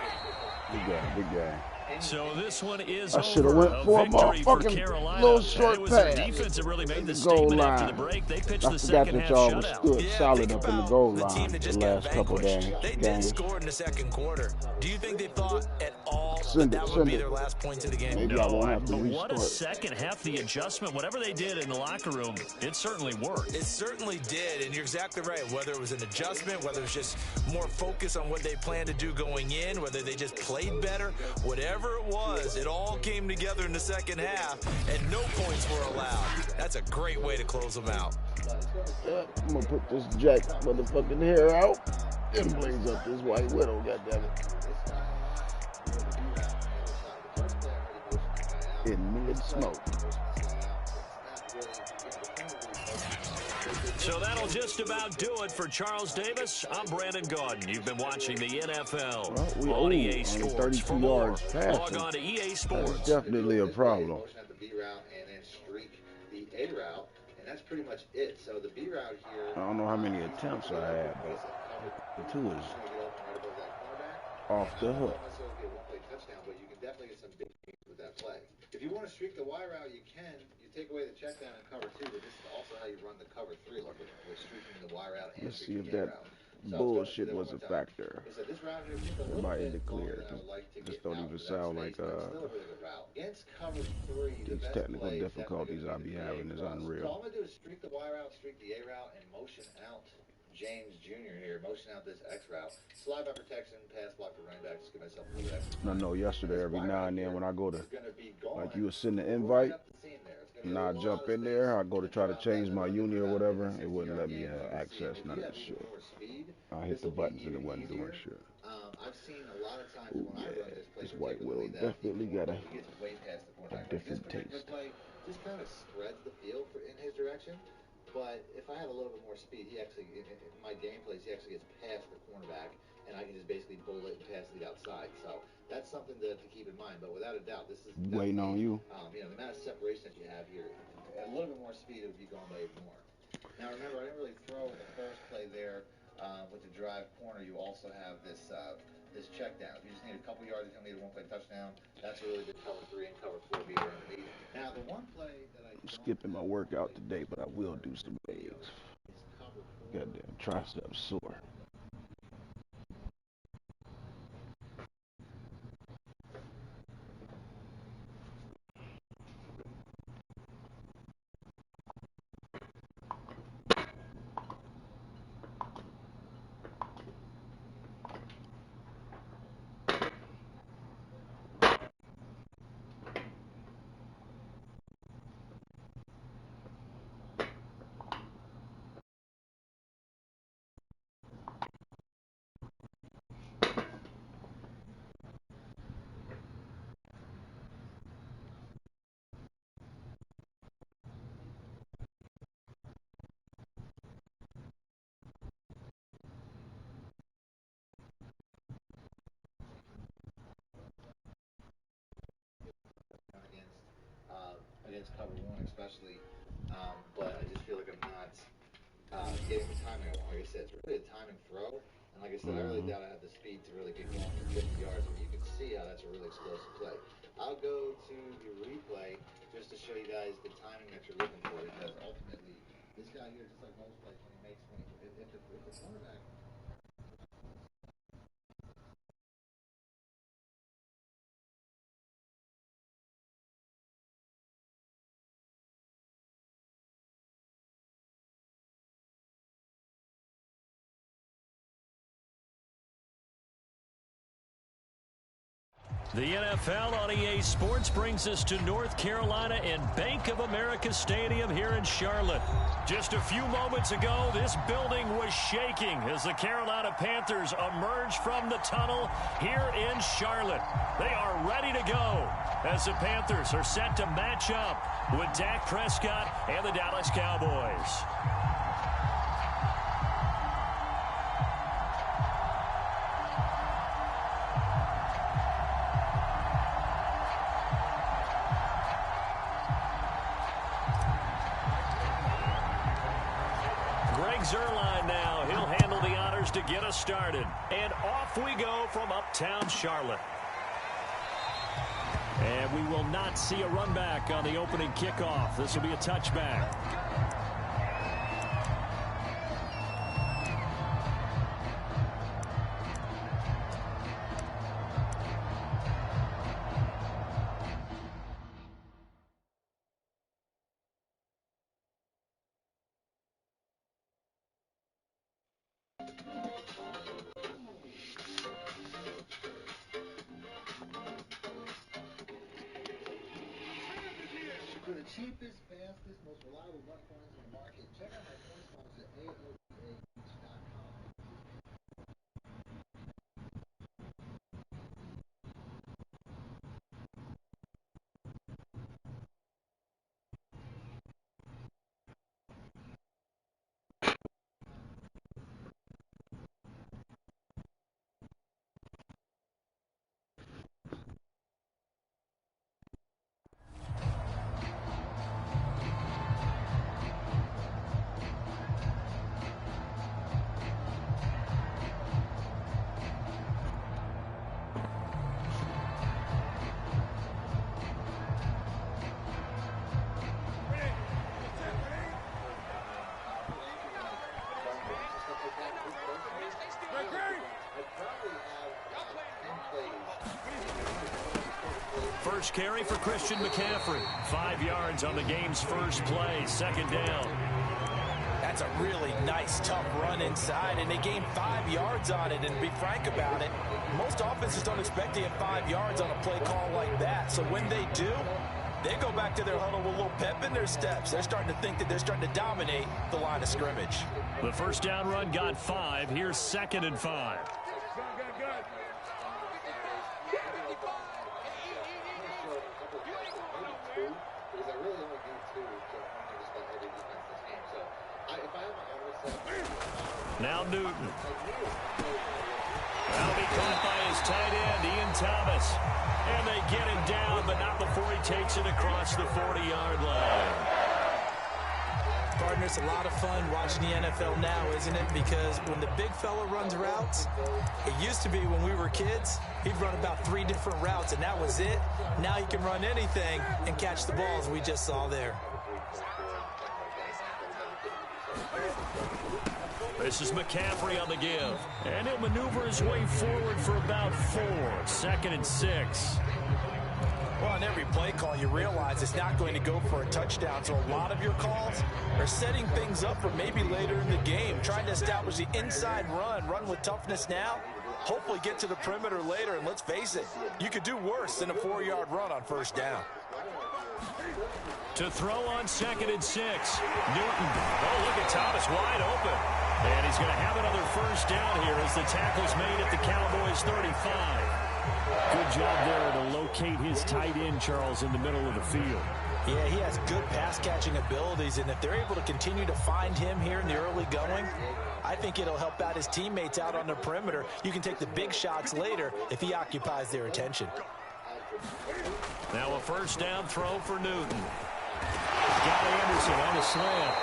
Big guy. So this one is I should have over. went for a Victory for motherfucking Carolina. little short It was pass. their defense that really made the Goal statement after line. the break. They pitched I the forgot second that half y'all was shutout. stood solid think up in the about goal the team line that the just got last couple vanquished. games. They did score in the second quarter. Do you think they thought at all that would be their last points of the game? Maybe I No, won't have to but what a restart. second half, the adjustment, whatever they did in the locker room, it certainly worked. It certainly did, and you're exactly right. Whether it was an adjustment, whether it was just more focus on what they planned to do going in, whether they just played better, whatever it was, it all came together in the second half, and no points were allowed. That's a great way to close them out. I'm gonna put this jack motherfucking hair out and blaze up this white widow, goddammit. In mid-smoke. So that'll just about do it for Charles Davis. I'm Brandon Gaudin. You've been watching the NFL on EA Sports. For more, log on to EA Sports. That's definitely a problem. The B route and then streak the A route, and that's pretty much it. So the B route here. I don't know how many attempts I had, but the two is off the hook. But you can definitely get some big games with that play. If you want to streak the Y route, you can. You take away the check down and cover 2, but this is also how you run the cover 3, like with streaking the Y route and Let's see if streaking the A that route. bullshit was a factor. So this route here is a little Might bit declare. longer than I would like to Just get don't out even of that sound space, like but it's still a really good route. Against cover 3, the these best technical play is difficulties I be definitely having is the A cross. So unreal. all I'm going to do is streak the Y route, streak the A route, and motion out James Jr. here. Motion out this X route. Slide by protection, pass block for running back. Just give myself a little bit extra. I know yesterday, every now and then when I go to, like you would send an Right invite, up the seam there. It's and gonna I be a jump lot of in there, I space. go to try to change my uni or whatever, it wouldn't let me Yeah, access if none you of have that shit. more speed, I hit the this'll be buttons and it even wasn't doing easier. shit. I've seen a lot of times Ooh, when I yeah, run this play, this white particularly will that definitely got he gets way past the cornerback. Like, different this particular taste. play just kind of spreads the field in his direction. But if I have a little bit more speed, he actually, in my game plays, he actually gets past the cornerback, and I can just basically bullet and pass it outside. So that's something to keep in mind. But without a doubt, this is Waiting on you. You know, the amount of separation that you have here, a little bit more speed, it would be going by even more. Now remember, I didn't really throw the first play there with the drive corner. You also have this this check down. If you just need a couple yards, you don't need a one-play touchdown. That's a really good cover 3 and cover 4 beat underneath. Now the one play that I'm skipping my workout today, but I will do some legs. Goddamn triceps sore. against cover 1 especially, but I just feel like I'm not getting the timing I want. Like I said, it's really a timing throw, and like I said, I really doubt I have the speed to really get going for 50 yards. I mean, you can see how that's a really explosive play. I'll go to the replay just to show you guys the timing that you're looking for, because ultimately This guy here, just like most plays, when he makes if the cornerback. The NFL on EA Sports brings us to North Carolina and Bank of America Stadium here in Charlotte. Just a few moments ago, this building was shaking as the Carolina Panthers emerge from the tunnel here in Charlotte. They are ready to go as the Panthers are set to match up with Dak Prescott and the Dallas Cowboys. Zerline now. He'll handle the honors to get us started. And off we go from uptown Charlotte. And we will not see a run back on the opening kickoff. This will be a touchback. For the cheapest, fastest, most reliable run points in the market, check out my point sponsor at AOPA.com. First carry for Christian McCaffrey. 5 yards on the game's first play. Second down. That's a really nice, tough run inside, and they gained 5 yards on it. And to be frank about it, most offenses don't expect to get 5 yards on a play call like that. So when they do, they go back to their huddle with a little pep in their steps. They're starting to think that they're starting to dominate the line of scrimmage. The first down run got 5. Here's 2nd and 5. Now Newton. That'll be caught by his tight end, Ian Thomas. And they get him down, but not before he takes it across the 40-yard line. Partner, it's a lot of fun watching the NFL now, isn't it? Because when the big fella runs routes, it used to be when we were kids, he'd run about 3 different routes, and that was it. Now he can run anything and catch the balls we just saw there. This is McCaffrey on the give. And he'll maneuver his way forward for about 4. 2nd and 6. Well, on every play call, you realize it's not going to go for a touchdown. So a lot of your calls are setting things up for maybe later in the game, trying to establish the inside run with toughness now, hopefully get to the perimeter later. And let's face it, you could do worse than a 4-yard run on first down. To throw on 2nd and 6. Newton. Oh, look at Thomas wide open. And he's going to have another first down here as the tackle's made at the Cowboys 35. Good job there to locate his tight end, Charles, in the middle of the field. Yeah, he has good pass-catching abilities, and if they're able to continue to find him here in the early going, I think it'll help out his teammates out on the perimeter. You can take the big shots later if he occupies their attention. Now a first down throw for Newton. Got Anderson on the slant.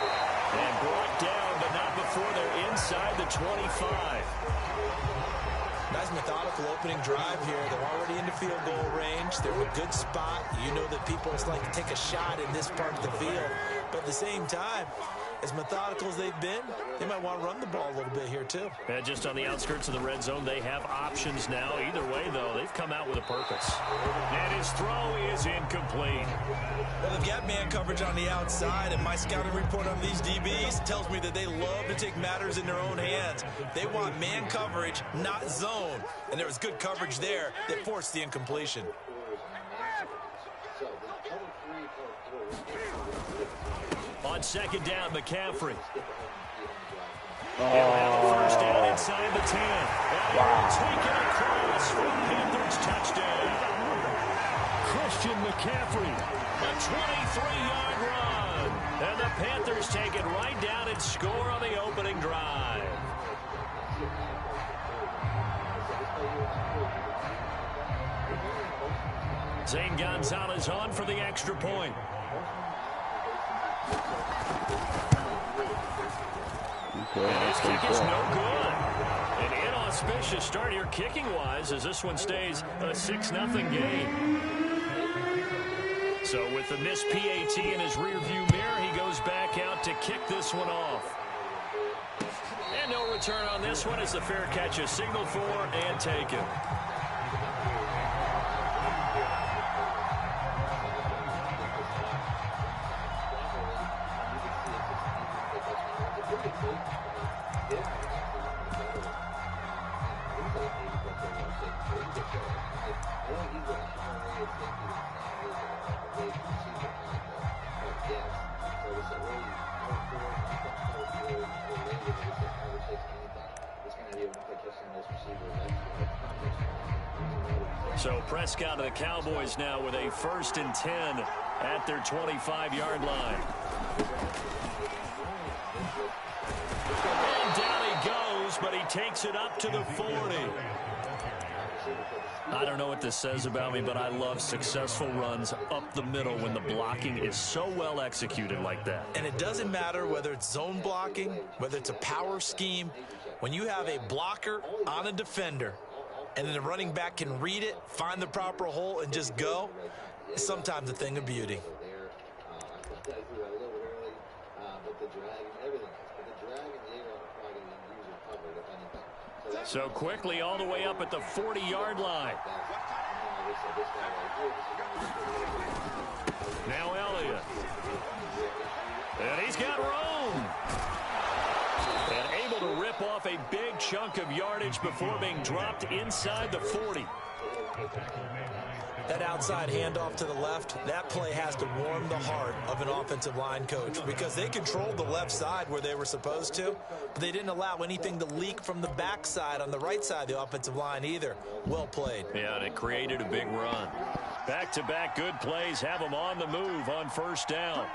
And brought down, but not before they're inside the 25. Nice methodical opening drive here. They're already into field goal range. They're in a good spot. You know that people just like to take a shot in this part of the field. But at the same time, as methodical as they've been, they might want to run the ball a little bit here too. And just on the outskirts of the red zone, they have options now. Either way, though, they've come out with a purpose. And his throw is incomplete. Well, they've got man coverage on the outside, and my scouting report on these DBs tells me that they love to take matters in their own hands. They want man coverage, not zone. And there was good coverage there that forced the incompletion. On second down, McCaffrey. He'll have a first down inside the 10. And wow. Taken across for Panthers touchdown. Christian McCaffrey, a 23-yard run. And the Panthers take it right down and score on the opening drive. Zane Gonzalez on for the extra point. And his kick is no good. An inauspicious start here kicking-wise as this one stays a 6-0 game. So with the missed PAT in his rearview mirror, he goes back out to kick this one off. And no return on this one as the fair catch is signaled for and taken. So Prescott of the Cowboys now with a 1st and 10 at their 25-yard line. And down he goes, but he takes it up to the 40. I don't know what this says about me, but I love successful runs up the middle when the blocking is so well executed like that. And it doesn't matter whether it's zone blocking, whether it's a power scheme. When you have a blocker on a defender, and then the running back can read it, find the proper hole, and just go, it's sometimes a thing of beauty. So quickly all the way up at the 40-yard line. Now Elliott. And he's got room. And able to rip off a big chunk of yardage before being dropped inside the 40. That outside handoff to the left, that play has to warm the heart of an offensive line coach because they controlled the left side where they were supposed to, but they didn't allow anything to leak from the backside on the right side of the offensive line either. Well played. Yeah, and it created a big run. Back-to-back good plays have them on the move on 1st down.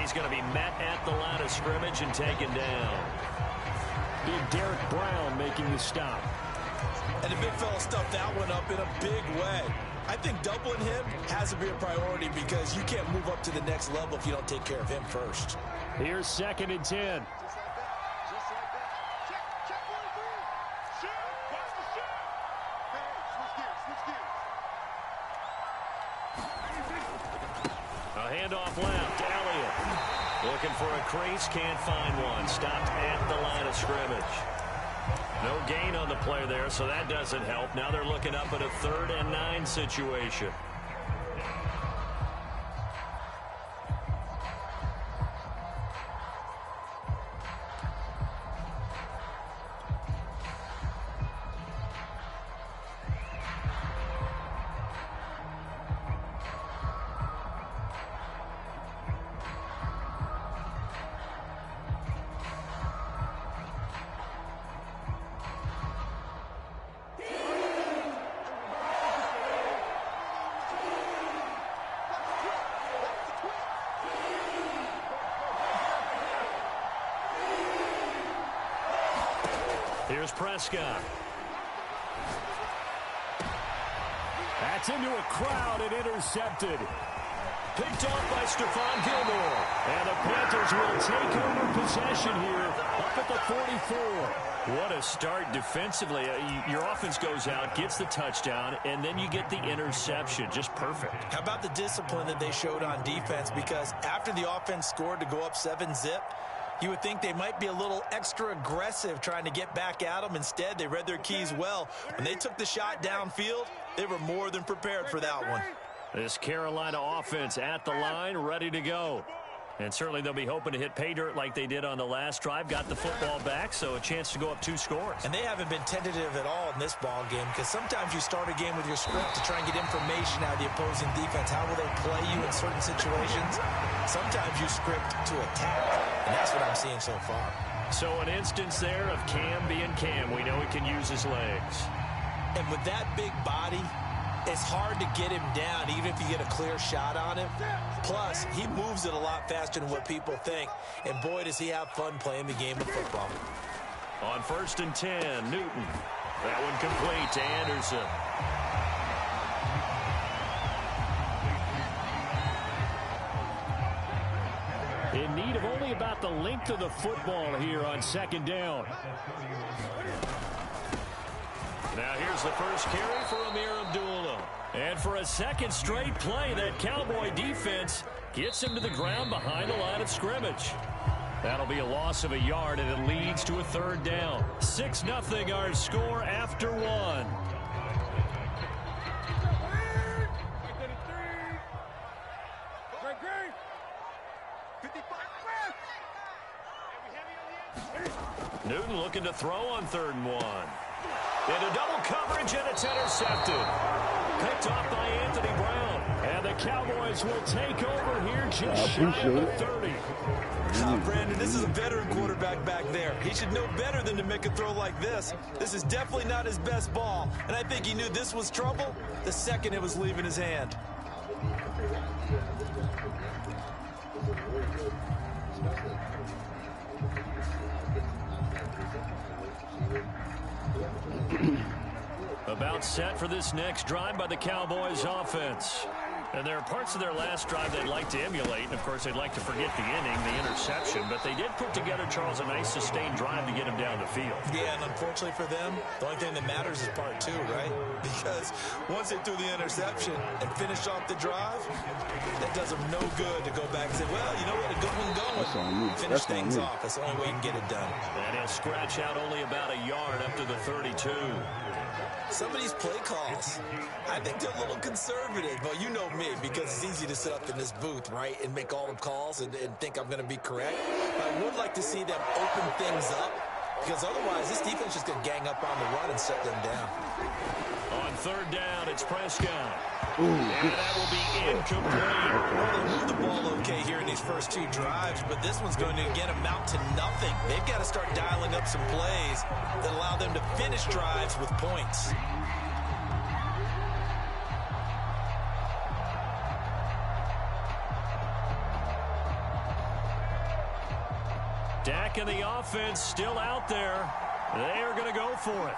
He's going to be met at the line of scrimmage and taken down. Big Derek Brown making the stop. And the big fella stuffed that one up in a big way. I think doubling him has to be a priority because you can't move up to the next level if you don't take care of him first. Here's 2nd and 10. A handoff left. Elliott looking for a crease. Can't find one. Stopped at the line of scrimmage. No gain on the play there, so that doesn't help. Now they're looking up at a 3rd and 9 situation. Here's Prescott. That's into a crowd and intercepted. Picked off by Stephon Gilmore. And the Panthers will take over possession here Up at the 44. What a start defensively. Your offense goes out, gets the touchdown, and then you get the interception. Just perfect. How about the discipline that they showed on defense? Because after the offense scored to go up 7-zip, you would think they might be a little extra aggressive trying to get back at them. Instead, they read their keys well. When they took the shot downfield, they were more than prepared for that one. This Carolina offense at the line, ready to go. And certainly they'll be hoping to hit pay dirt like they did on the last drive. Got the football back, so a chance to go up 2 scores. And they haven't been tentative at all in this ball game, because sometimes you start a game with your script to try and get information out of the opposing defense. How will they play you in certain situations? Sometimes you script to attack, and that's what I'm seeing so far. So an instance there of Cam being Cam. We know he can use his legs. And with that big body, it's hard to get him down, even if you get a clear shot on him. Plus, he moves it a lot faster than what people think. And boy, does he have fun playing the game of football. On 1st and 10, Newton. That one complete to Anderson. In need of only about the length of the football here on 2nd down. Now here's the first carry for Amir Abdullah. And for a second straight play, that Cowboy defense gets him to the ground behind the line of scrimmage. That'll be a loss of a yard, and it leads to a 3rd down. 6-0 our score after 1. Newton looking to throw on 3rd and 1. Into double coverage, and it's intercepted. Picked off by Anthony Brown. And the Cowboys will take over here just shy of the 30. Brandon, this is a veteran quarterback back there. He should know better than to make a throw like this. This is definitely not his best ball. And I think he knew this was trouble the second it was leaving his hand. About set for this next drive by the Cowboys offense. And there are parts of their last drive they'd like to emulate. And, of course, they'd like to forget the inning, the interception. But they did put together, Charles, a nice sustained drive to get him down the field. Yeah, and unfortunately for them, the only thing that matters is part 2, right? Because once they threw the interception and finished off the drive, that does them no good to go back and say, well, you know what, a good one going. Finish things off. That's the only way you can get it done. And he'll scratch out only about a yard up to the 32. Some of these play calls, I think they're a little conservative. But you know me, because it's easy to sit up in this booth, right, and make all the calls and think I'm going to be correct. But I would like to see them open things up, because otherwise this defense is just going to gang up on the run and shut them down. On 3rd down, it's Prescott. And that will be incomplete. Well, they moved the ball okay here in these first 2 drives, but this one's going to, again, amount to nothing. They've got to start dialing up some plays that allow them to finish drives with points. Dak and the offense still out there. They are going to go for it.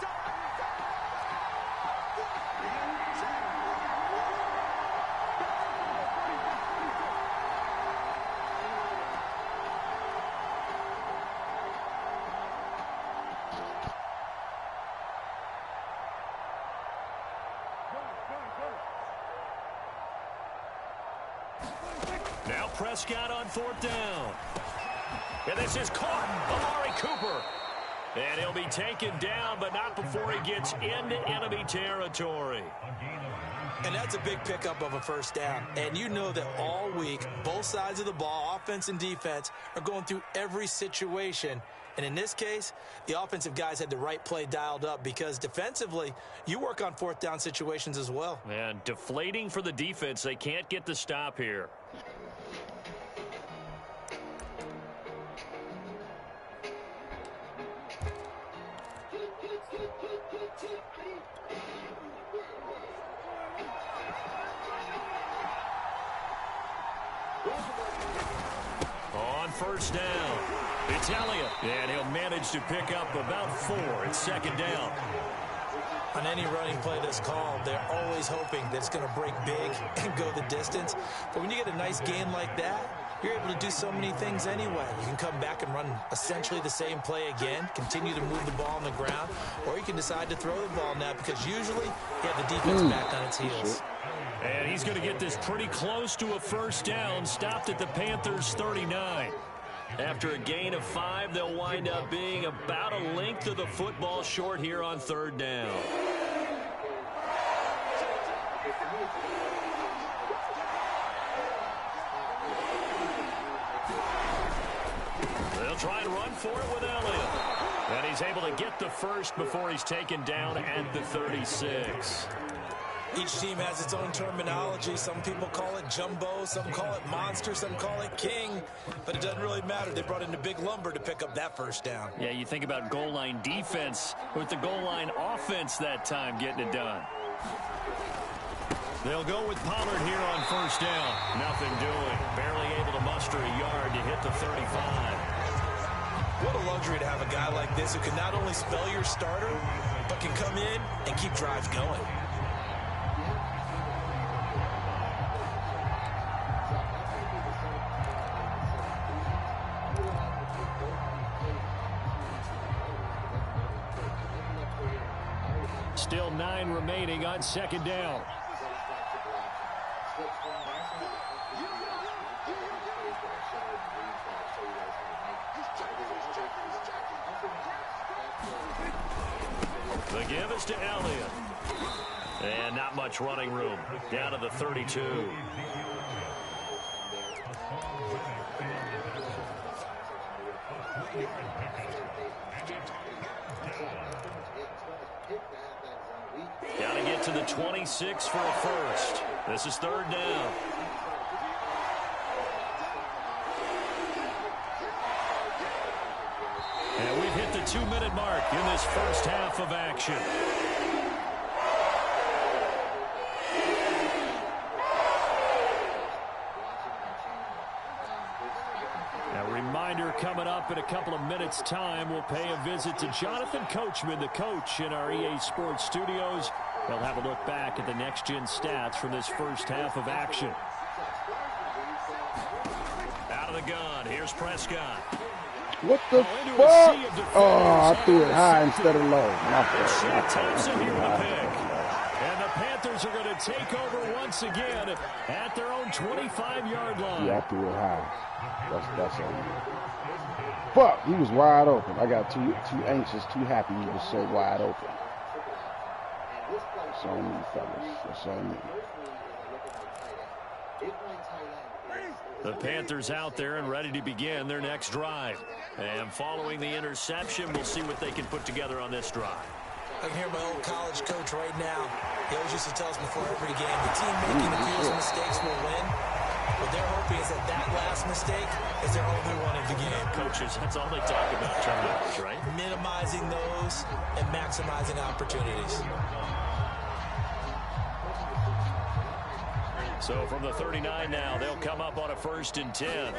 Now Prescott on 4th down. And this is caught. Amari Cooper. And he'll be taken down, but not before he gets into enemy territory. And that's a big pickup of a 1st down. And you know that all week, both sides of the ball, offense and defense, are going through every situation. And in this case, the offensive guys had the right play dialed up, because defensively, you work on 4th down situations as well. And deflating for the defense. They can't get the stop here. On 1st down, it's Elliott, and he'll manage to pick up about 4. It's 2nd down. On any running play that's called, they're always hoping that it's going to break big and go the distance. But when you get a nice gain like that, you're able to do so many things anyway. You can come back and run essentially the same play again, continue to move the ball on the ground, or you can decide to throw the ball now because usually you have the defense back on its heels. And he's going to get this pretty close to a first down, stopped at the Panthers' 39. After a gain of 5, they'll wind up being about a length of the football short here on third down. They'll try and run for it with Elliott. And he's able to get the first before he's taken down at the 36. Each team has its own terminology. Some people call it jumbo, some call it monster, some call it king. But it doesn't really matter. They brought in a big lumber to pick up that first down. Yeah, you think about goal line defense with the goal line offense that time getting it done. They'll go with Pollard here on first down. Nothing doing. Barely able to muster a yard to hit the 35. What a luxury to have a guy like this who can not only spell your starter, but can come in and keep drives going. Still 9 remaining on second down. The give is to Elliott. And not much running room. Down to the 32. Got to get to the 26 for a first. This is third down. And we've hit the 2-minute mark in this first half of action. A reminder coming up in a couple of minutes' time. We'll pay a visit to Jonathan Coachman, the coach in our EA Sports studios. They'll have a look back at the next-gen stats from this first half of action. Out of the gun, here's Prescott. What the fuck? Oh, I threw it high instead of low. Thompson here with the pick. And the Panthers are going to take over once again at their own 25-yard line. Yeah, I threw it high. That's on me. Fuck, he was wide open. I got too anxious, too happy he was so wide open. That's on me, fellas. That's on me. The Panthers out there and already to begin their next drive. And following the interception, we'll see what they can put together on this drive. I can hear my old college coach right now. He always used to tell us before every game, the team making the fewest mistakes will win. What they're hoping is that last mistake is their only one of the game. Coaches, that's all they talk about, turnovers, right? Minimizing those and maximizing opportunities. So from the 39 now, they'll come up on a 1st and 10.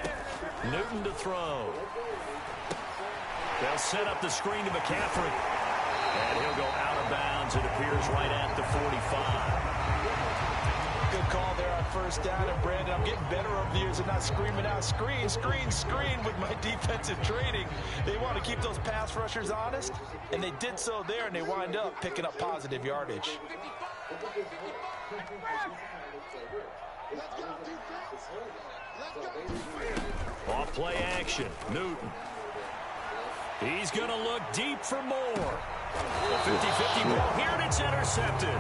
Newton to throw. They'll set up the screen to McCaffrey. And he'll go out of bounds, it appears, right at the 45. Good call there on first down. And Brandon, I'm getting better over the years of not screaming out screen, screen, screen with my defensive training. They want to keep those pass rushers honest, and they did so there, and they wind up picking up positive yardage. Off play action, Newton. He's going to look deep for more. A 50-50 ball here, and it's intercepted.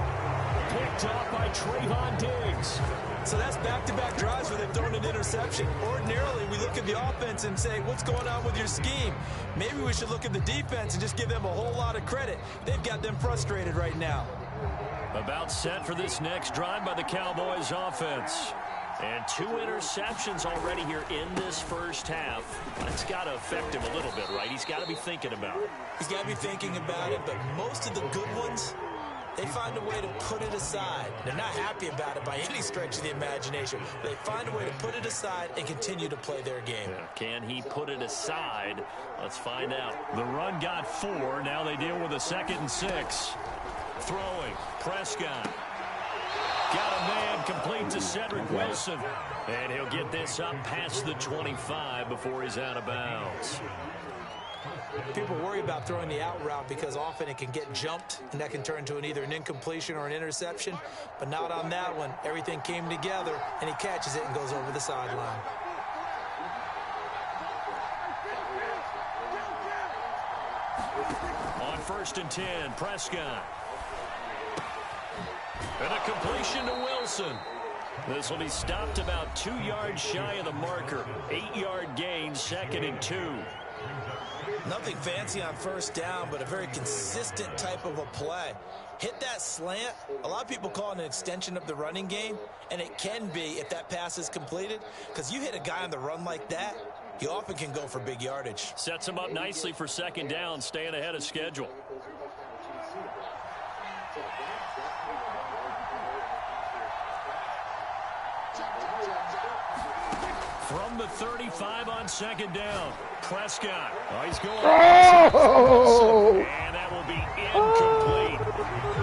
Picked up by Trayvon Diggs. So that's back-to-back drives where they've thrown an interception. Ordinarily, we look at the offense and say, what's going on with your scheme? Maybe we should look at the defense and just give them a whole lot of credit. They've got them frustrated right now. About set for this next drive by the Cowboys offense. And 2 interceptions already here in this first half. That's got to affect him a little bit, right? He's got to be thinking about it. He's got to be thinking about it, but most of the good ones, they find a way to put it aside. They're not happy about it by any stretch of the imagination. They find a way to put it aside and continue to play their game. Yeah. Can he put it aside? Let's find out. The run got 4. Now they deal with a 2nd and 6. Throwing. Prescott. Got a man complete to Cedric Wilson. And he'll get this up past the 25 before he's out of bounds. People worry about throwing the out route because often it can get jumped, and that can turn into either an incompletion or an interception. But not on that one. Everything came together, and he catches it and goes over the sideline. On 1st and 10, Prescott. And a completion to Wilson. This will be stopped about 2 yards shy of the marker. 8-yard gain, 2nd and 2. Nothing fancy on 1st down, but a very consistent type of a play. Hit that slant. A lot of people call it an extension of the running game, and it can be if that pass is completed, because you hit a guy on the run like that, he often can go for big yardage. Sets him up nicely for 2nd down, staying ahead of schedule. From the 35 on 2nd down, Prescott. Oh, he's going. Oh! And that will be incomplete.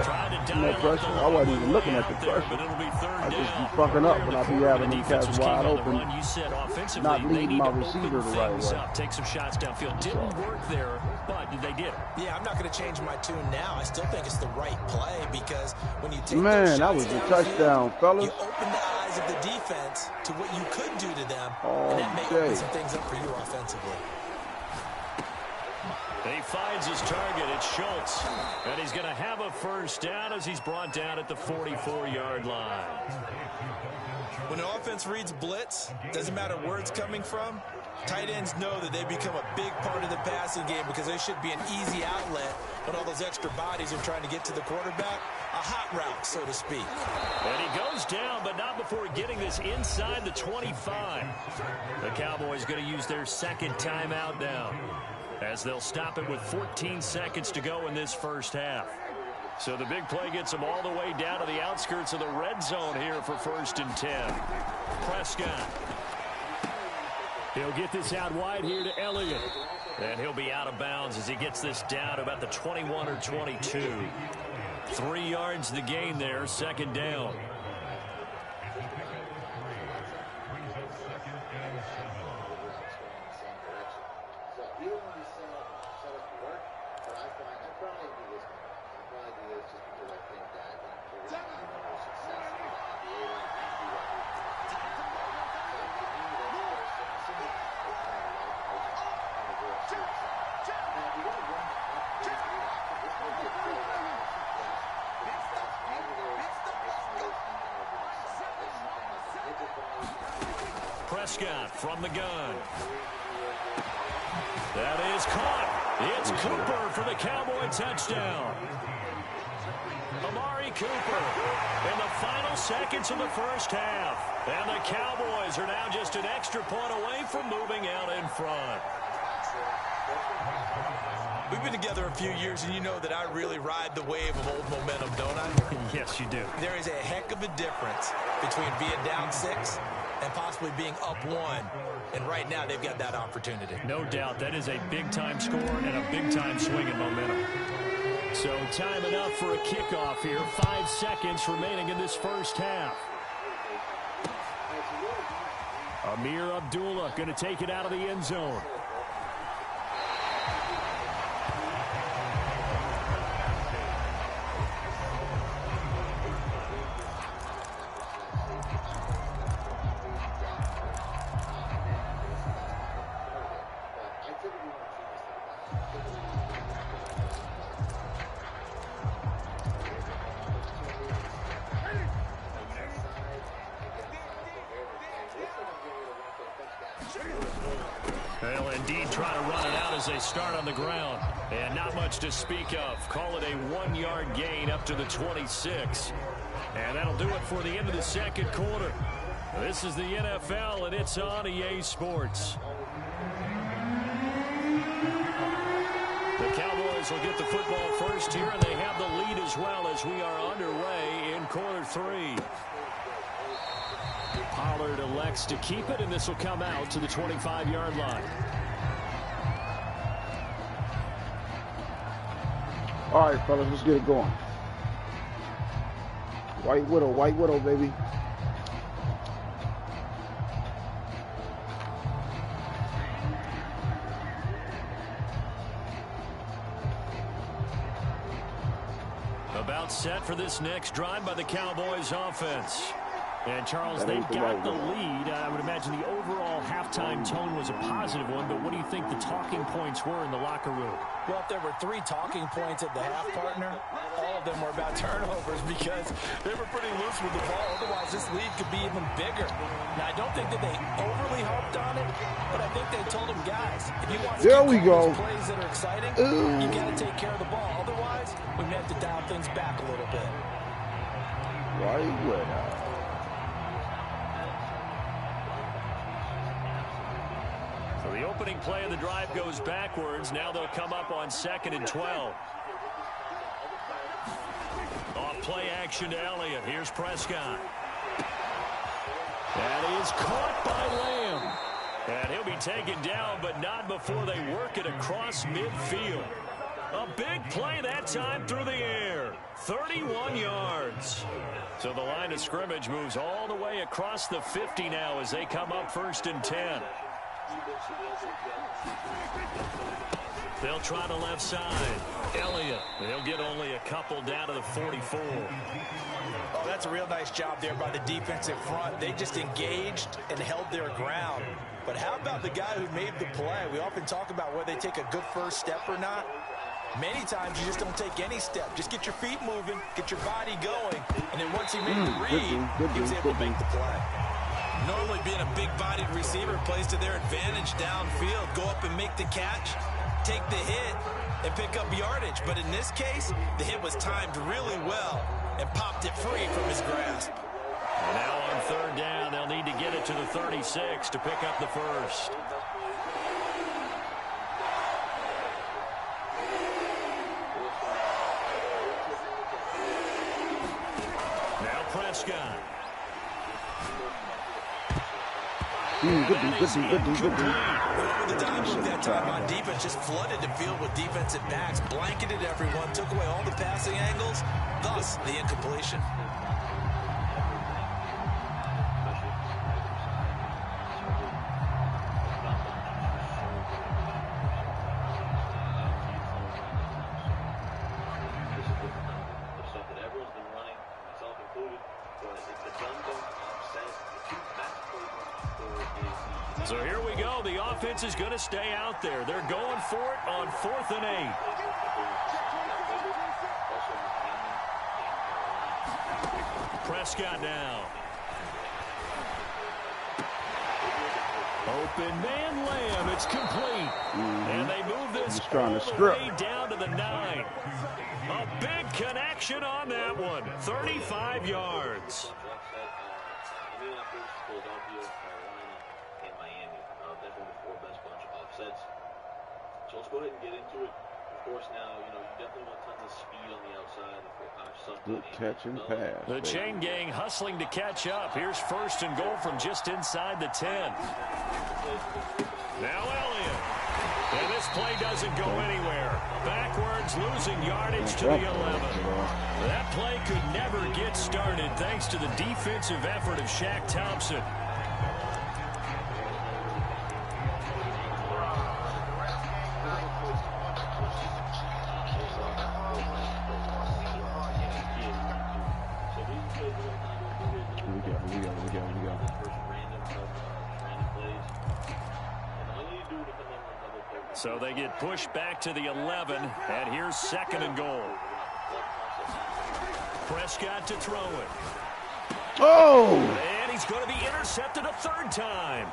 Trying to dial up the I wasn't even looking at the there, pressure. but it'll be 3rd I down. just be fucking up when I be having these Defense guys was wide keen on the open, run. You said offensively, not they leading need my to receiver open the right things way. up, take some shots downfield. Didn't work there, but they did it. Yeah, I'm not going to change my tune now. I still think it's the right play because when you take Man, those that shots was a downfield, touchdown, fellas. you open the eyes of the defense to what you could do to them, Oh, and that may okay. open some things up for you offensively. He finds his target. It's Schultz. And he's going to have a 1st down as he's brought down at the 44-yard line. When an offense reads blitz, doesn't matter where it's coming from, tight ends know that they become a big part of the passing game because they should be an easy outlet when all those extra bodies are trying to get to the quarterback. A hot route, so to speak. And he goes down, but not before getting this inside the 25. The Cowboys going to use their 2nd timeout now, as they'll stop it with 14 seconds to go in this 1st half. So the big play gets them all the way down to the outskirts of the red zone here for 1st and 10. Prescott. He'll get this out wide here to Elliott. And he'll be out of bounds as he gets this down to about the 21 or 22. 3 yards the gain there, 2nd down. Prescott from the gun. That is caught. It's Cooper for the Cowboy touchdown. Amari Cooper in the final seconds of the 1st half. And the Cowboys are now just an extra point away from moving out in front. We've been together a few years, and you know that I really ride the wave of old momentum, don't I? Yes, you do. There is a heck of a difference between being down 6 and possibly being up 1. And right now, they've got that opportunity. No doubt. That is a big-time score and a big-time swing in momentum. So time enough for a kickoff here. 5 seconds remaining in this 1st half. Amir Abdullah going to take it out of the end zone. They'll indeed try to run it out as they start on the ground. And not much to speak of. Call it a 1-yard gain up to the 26. And that'll do it for the end of the 2nd quarter. This is the NFL, and it's on EA Sports. The Cowboys will get the football first here, and they have the lead as well as we are underway in quarter 3. Pollard elects to keep it, and this will come out to the 25-yard line. All right, fellas, let's get it going. White Widow, baby. set for this next drive by the Cowboys offense. And, Charles, they've got the lead. I would imagine the overall halftime tone was a positive one, but what do you think the talking points were in the locker room? Well, if there were 3 talking points at the half, partner, all of them were about turnovers because they were pretty loose with the ball. Otherwise, this lead could be even bigger. Now, I don't think that they overly harped on it, but I think they told them, guys, if you want to keep those plays that are exciting, you got to take care of the ball. Otherwise, we may have to dial things back a little bit. Why would So the opening play of the drive goes backwards. Now they'll come up on 2nd and 12. Off play action to Elliott. Here's Prescott. That is caught by Lamb. And he'll be taken down, but not before they work it across midfield. A big play that time through the air. 31 yards. So the line of scrimmage moves all the way across the 50 now as they come up 1st and 10. They'll try the left side. Elliott. They'll get only a couple down to the 44. Oh, that's a real nice job there by the defensive front. They just engaged and held their ground. But how about the guy who made the play? We often talk about whether they take a good first step or not. Many times you just don't take any step. Just get your feet moving, get your body going, and then once he made the read, he was able to make the play. Normally being a big-bodied receiver plays to their advantage downfield. Go up and make the catch, take the hit, and pick up yardage. But in this case, the hit was timed really well and popped it free from his grasp. And now on 3rd down, they'll need to get it to the 36 to pick up the first. Now Prescott. Good. The time look that time on defense just flooded the field with defensive backs, blanketed everyone, took away all the passing angles, thus the incompletion. So here we go. The offense is going to stay out there. They're going for it on 4th and 8. Prescott now. Open man Lamb. It's complete. And they move this all the way down to the 9. A big connection on that one. 35 yards. So let's go ahead and get into it. Of course, now, you definitely want tons of speed on the outside. Good catch and pass. The chain gang hustling to catch up. Here's 1st and goal from just inside the 10. Now Elliott. And this play doesn't go anywhere. Backwards, losing yardage to the 11. That play could never get started thanks to the defensive effort of Shaq Thompson. So they get pushed back to the 11, and here's 2nd and goal. Prescott to throw it. Oh! And he's going to be intercepted a 3rd time.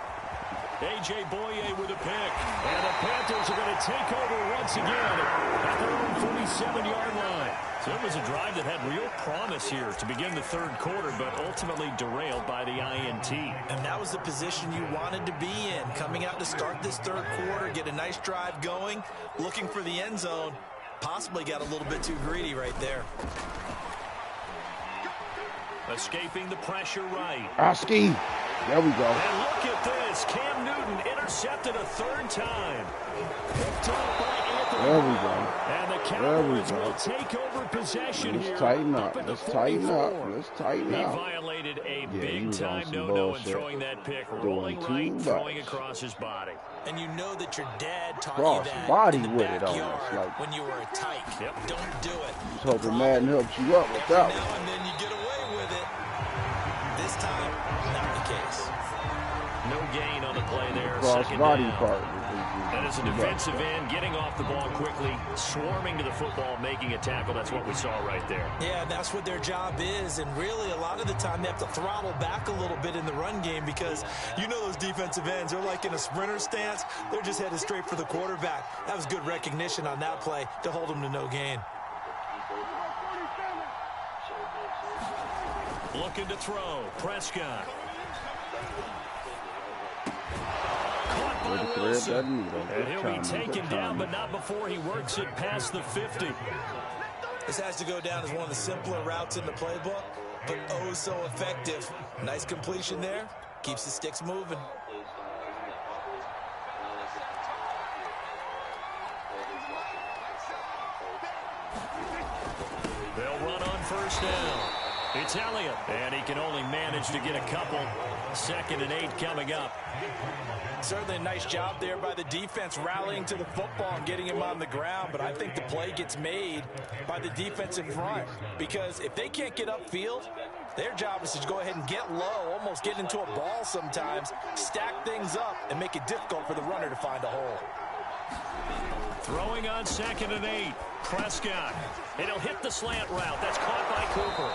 A.J. Boye with a pick. And the Panthers are going to take over once again at their own 47-yard line. So it was a drive that had real promise here to begin the 3rd quarter, but ultimately derailed by the INT. And that was the position you wanted to be in. Coming out to start this 3rd quarter, get a nice drive going, looking for the end zone. Possibly got a little bit too greedy right there. Escaping the pressure right. Oski. There we go. And look at this. Cam Newton intercepted a 3rd time. Picked up by the There we go. And the Cowboys will take over possession here. Let's tighten up. Up Let's at the tighten up. 44. Let's tighten He up. violated a Yeah, big-time no-no in throwing that pick. Rolling right, throwing across his body. And you know that your dad taught Cross you that body in the with it backyard almost, like- when you were a tyke. Yep. Don't do it. Just hoping Madden helps you up with Every that now one. and then you get away with it. This time, not the case. No gain on the play there. Cross Second body down. part. And as a defensive end, getting off the ball quickly, swarming to the football, making a tackle. That's what we saw right there. Yeah, that's what their job is. And really, a lot of the time, they have to throttle back a little bit in the run game because you know those defensive ends, they're like in a sprinter stance. They're just headed straight for the quarterback. That was good recognition on that play to hold them to no gain. Looking to throw. Prescott. And he'll be taken down, but not before he works it past the 50. This has to go down as one of the simpler routes in the playbook, but oh so effective. Nice completion there. Keeps the sticks moving. They'll run on first down. It's Elliott, and he can only manage to get a couple. 2nd and 8 coming up. Certainly a nice job there by the defense rallying to the football and getting him on the ground, but I think the play gets made by the defensive front because if they can't get upfield, their job is to go ahead and get low, almost get into a ball sometimes, stack things up, and make it difficult for the runner to find a hole. Throwing on 2nd and 8. Prescott. And he'll hit the slant route. That's caught by Cooper.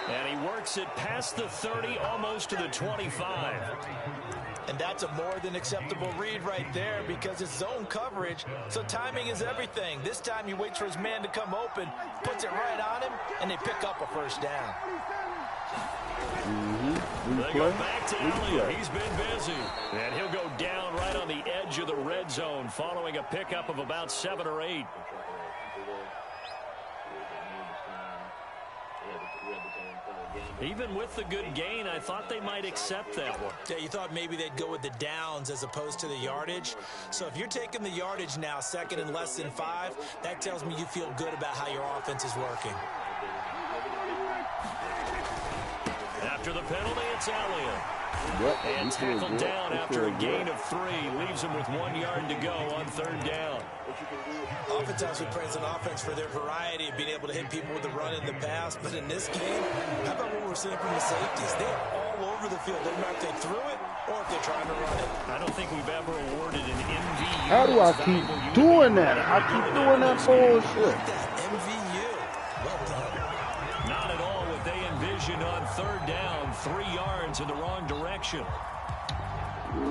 And he works it past the 30, almost to the 25. And that's a more than acceptable read right there because it's zone coverage, so timing is everything. This time he waits for his man to come open, puts it right on him, and they pick up a first down. They go back to Elliott. He's been busy. And he'll go down right on the edge of the red zone following a pickup of about 7 or 8. Even with the good gain, I thought they might accept that one. Yeah, you thought maybe they'd go with the downs as opposed to the yardage. So if you're taking the yardage now, 2nd and less than 5, that tells me you feel good about how your offense is working. After the penalty, it's Elliott. Yep, and tackled down after a gain of 3. Leaves him with 1 yard to go on 3rd down. Oftentimes we praise an offense for their variety of being able to hit people with the run in the pass. But in this game, how about what we're seeing from the safeties? They are all over the field. Doesn't matter if they threw it or if they're trying to run it. I don't think we've ever awarded an MVU. How do I keep doing that? I keep doing that bullshit. MVU. Well done. Not at all what they envisioned on 3rd down. 3 yards in the wrong direction.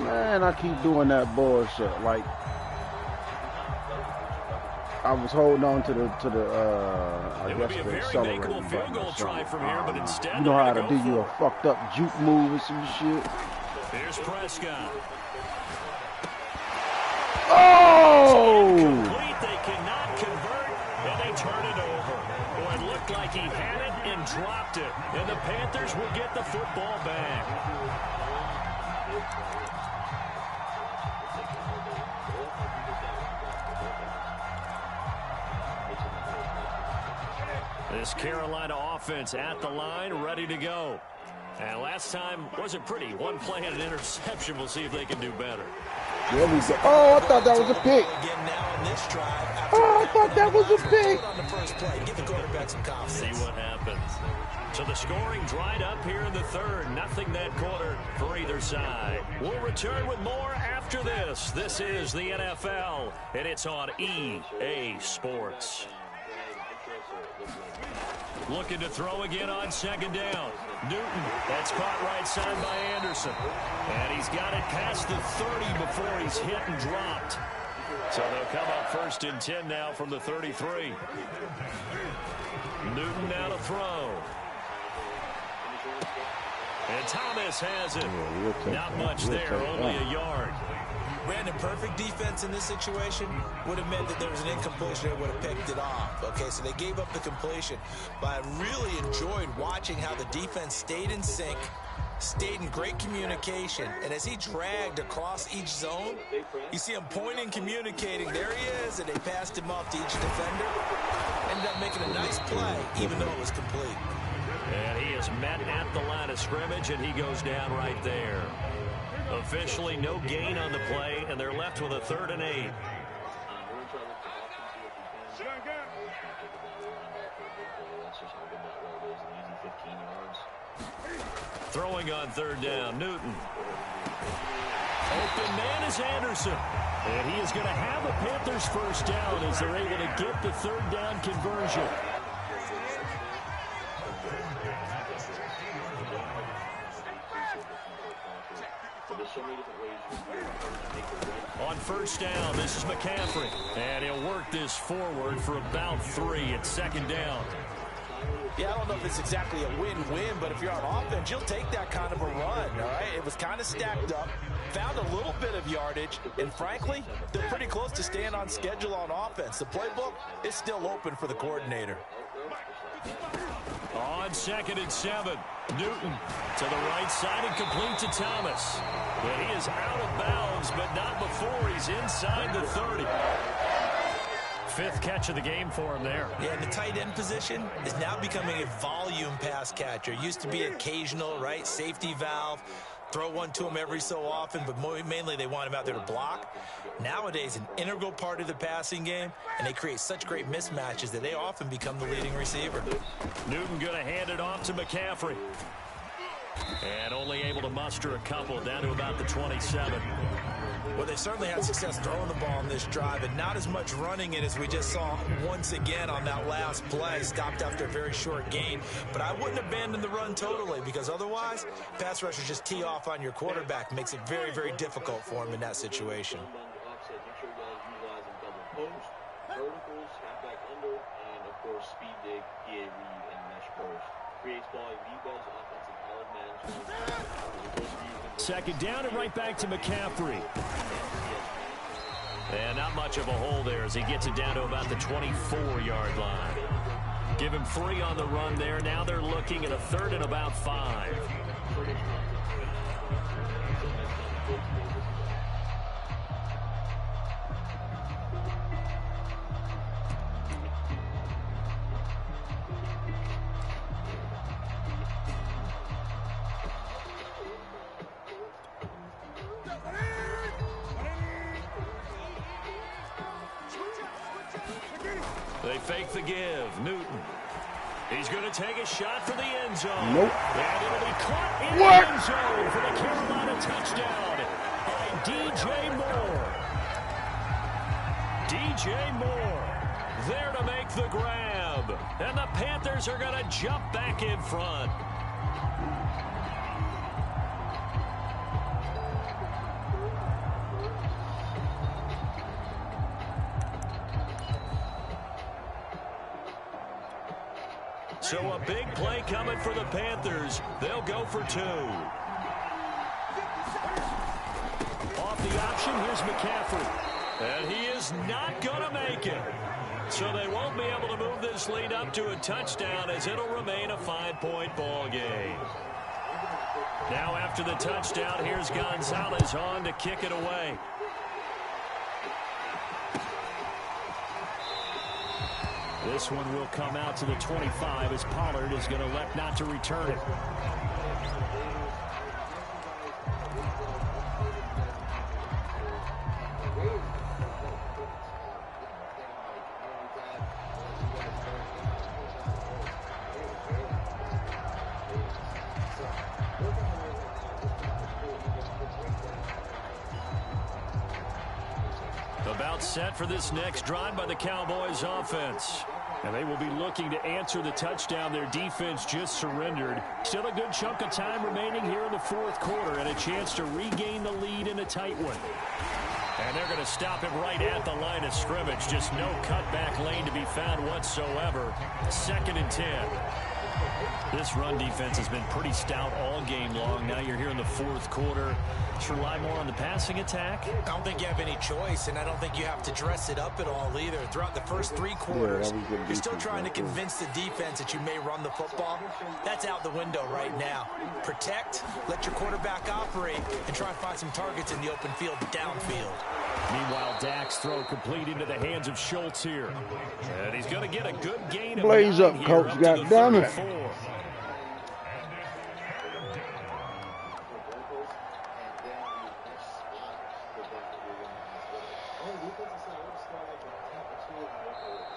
Man, I keep doing that bullshit. Like, I was holding on to the I it guess would be a the very accelerator makeable field goal try from here, but instead you know how to do you a fucked up juke move and some shit. Here's Prescott. Oh! Complete, they cannot convert, and they turn it over. Boy, it looked like he had it and dropped it, and the Panthers will get the football back. This Carolina offense at the line, ready to go. And last time wasn't pretty. One play and an interception. We'll see if they can do better. There we go. Oh, I thought that was a pick. Oh, I thought that was a pick. See what happens. So the scoring dried up here in the 3rd. Nothing that quarter for either side. We'll return with more after this. This is the NFL, and it's on EA Sports. Looking to throw again on 2nd down. Newton, that's caught right side by Anderson. And he's got it past the 30 before he's hit and dropped. So they'll come up 1st and 10 now from the 33. Newton now to throw. And Thomas has it. Not much there, only a yard. Brandon, perfect defense in this situation would have meant that there was an incompletion that would have picked it off. Okay, so they gave up the completion. But I really enjoyed watching how the defense stayed in sync, stayed in great communication. And as he dragged across each zone, you see him pointing, communicating. There he is, and they passed him off to each defender. Ended up making a nice play, even though it was complete. And he is met at the line of scrimmage, and he goes down right there. Officially no gain on the play, and they're left with a 3rd and 8. Throwing on 3rd down, Newton. Open man is Anderson. And he is going to have a Panthers 1st down as they're able to get the 3rd down conversion. On 1st down, this is McCaffrey. And he'll work this forward for about 3. It's 2nd down. Yeah, I don't know if it's exactly a win-win, but if you're on offense, you'll take that kind of a run, all right? It was kind of stacked up, found a little bit of yardage, and frankly, they're pretty close to staying on schedule on offense. The playbook is still open for the coordinator. On 2nd and 7, Newton to the right side and complete to Thomas. But he is out of bounds, but not before he's inside the 30. 5th catch of the game for him there. Yeah, the tight end position is now becoming a volume pass catcher. Used to be occasional, right? Safety valve. Throw one to him every so often, but mainly they want him out there to block. Nowadays, an integral part of the passing game, and they create such great mismatches that they often become the leading receiver. Newton going to hand it off to McCaffrey. And only able to muster a couple down to about the 27. Well, they certainly had success throwing the ball in this drive, and not as much running it as we just saw once again on that last play. Stopped after a very short gain. But I wouldn't abandon the run totally, because otherwise, pass rushers just tee off on your quarterback. Makes it very, very difficult for him in that situation. Verticals, halfback under, and of course speed dig, PA read, and mesh burst. Creates volume defense, offensive element management. 2nd down and right back to McCaffrey. And not much of a hole there as he gets it down to about the 24-yard line. Give him 3 on the run there. Now they're looking at a 3rd and about 5. They fake the give. Newton. He's going to take a shot for the end zone. Nope. And it'll be caught in the end zone for the Carolina touchdown by DJ Moore. DJ Moore there to make the grab. And the Panthers are going to jump back in front. So a big play coming for the Panthers. They'll go for 2. Off the option, here's McCaffrey. And he is not going to make it. So they won't be able to move this lead up to a touchdown as it'll remain a 5-point ball game. Now after the touchdown, here's Gonzalez on to kick it away. This one will come out to the 25 as Pollard is going to elect not to return it. About set for this next drive by the Cowboys offense. And they will be looking to answer the touchdown their defense just surrendered. Still a good chunk of time remaining here in the 4th quarter and a chance to regain the lead in a tight one. And they're going to stop him right at the line of scrimmage. Just no cutback lane to be found whatsoever. 2nd and 10. This run defense has been pretty stout all game long. Now you're here in the fourth quarter. Just rely more on the passing attack. I don't think you have any choice, and I don't think you have to dress it up at all either. Throughout the first 3 quarters, you're still trying to convince the defense that you may run the football. That's out the window right now. Protect, let your quarterback operate, and try and find some targets in the open field downfield. Meanwhile, Dak's throw complete into the hands of Schultz here. And he's going to get a good gain of Blaze 9 up, here, Coach. up God damn it. 34.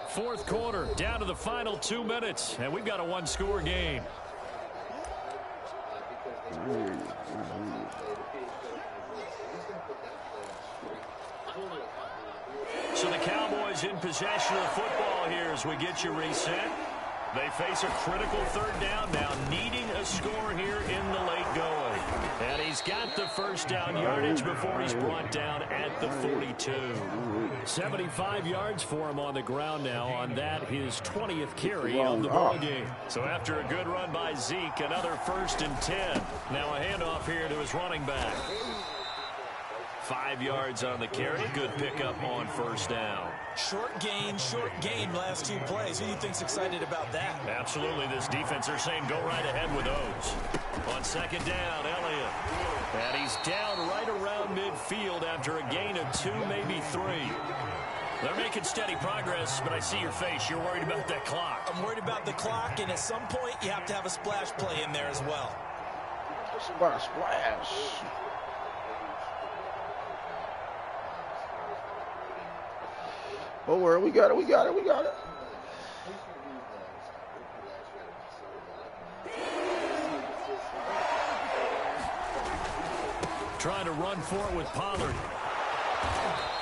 Fourth quarter, down to the final 2 minutes, and we've got a one-score game. So the Cowboys in possession of the football here as we get you reset. They face a critical third down now, needing a score here in the late going. And he's got the first down yardage before he's brought down at the 42. 75 yards for him on the ground now on that, his 20th carry of the ball game. So after a good run by Zeke, another 1st and 10. Now a handoff here to his running back. 5 yards on the carry. Good pickup on first down. Short gain last 2 plays. Who do you think's excited about that? Absolutely. This defense, they're saying go right ahead with those. On second down, Elliott. And he's down right around midfield after a gain of 2, maybe 3. They're making steady progress, but I see your face. You're worried about that clock. I'm worried about the clock, and at some point, you have to have a splash play in there as well. Splash. Oh, where we got it. Trying to run for it with Pollard.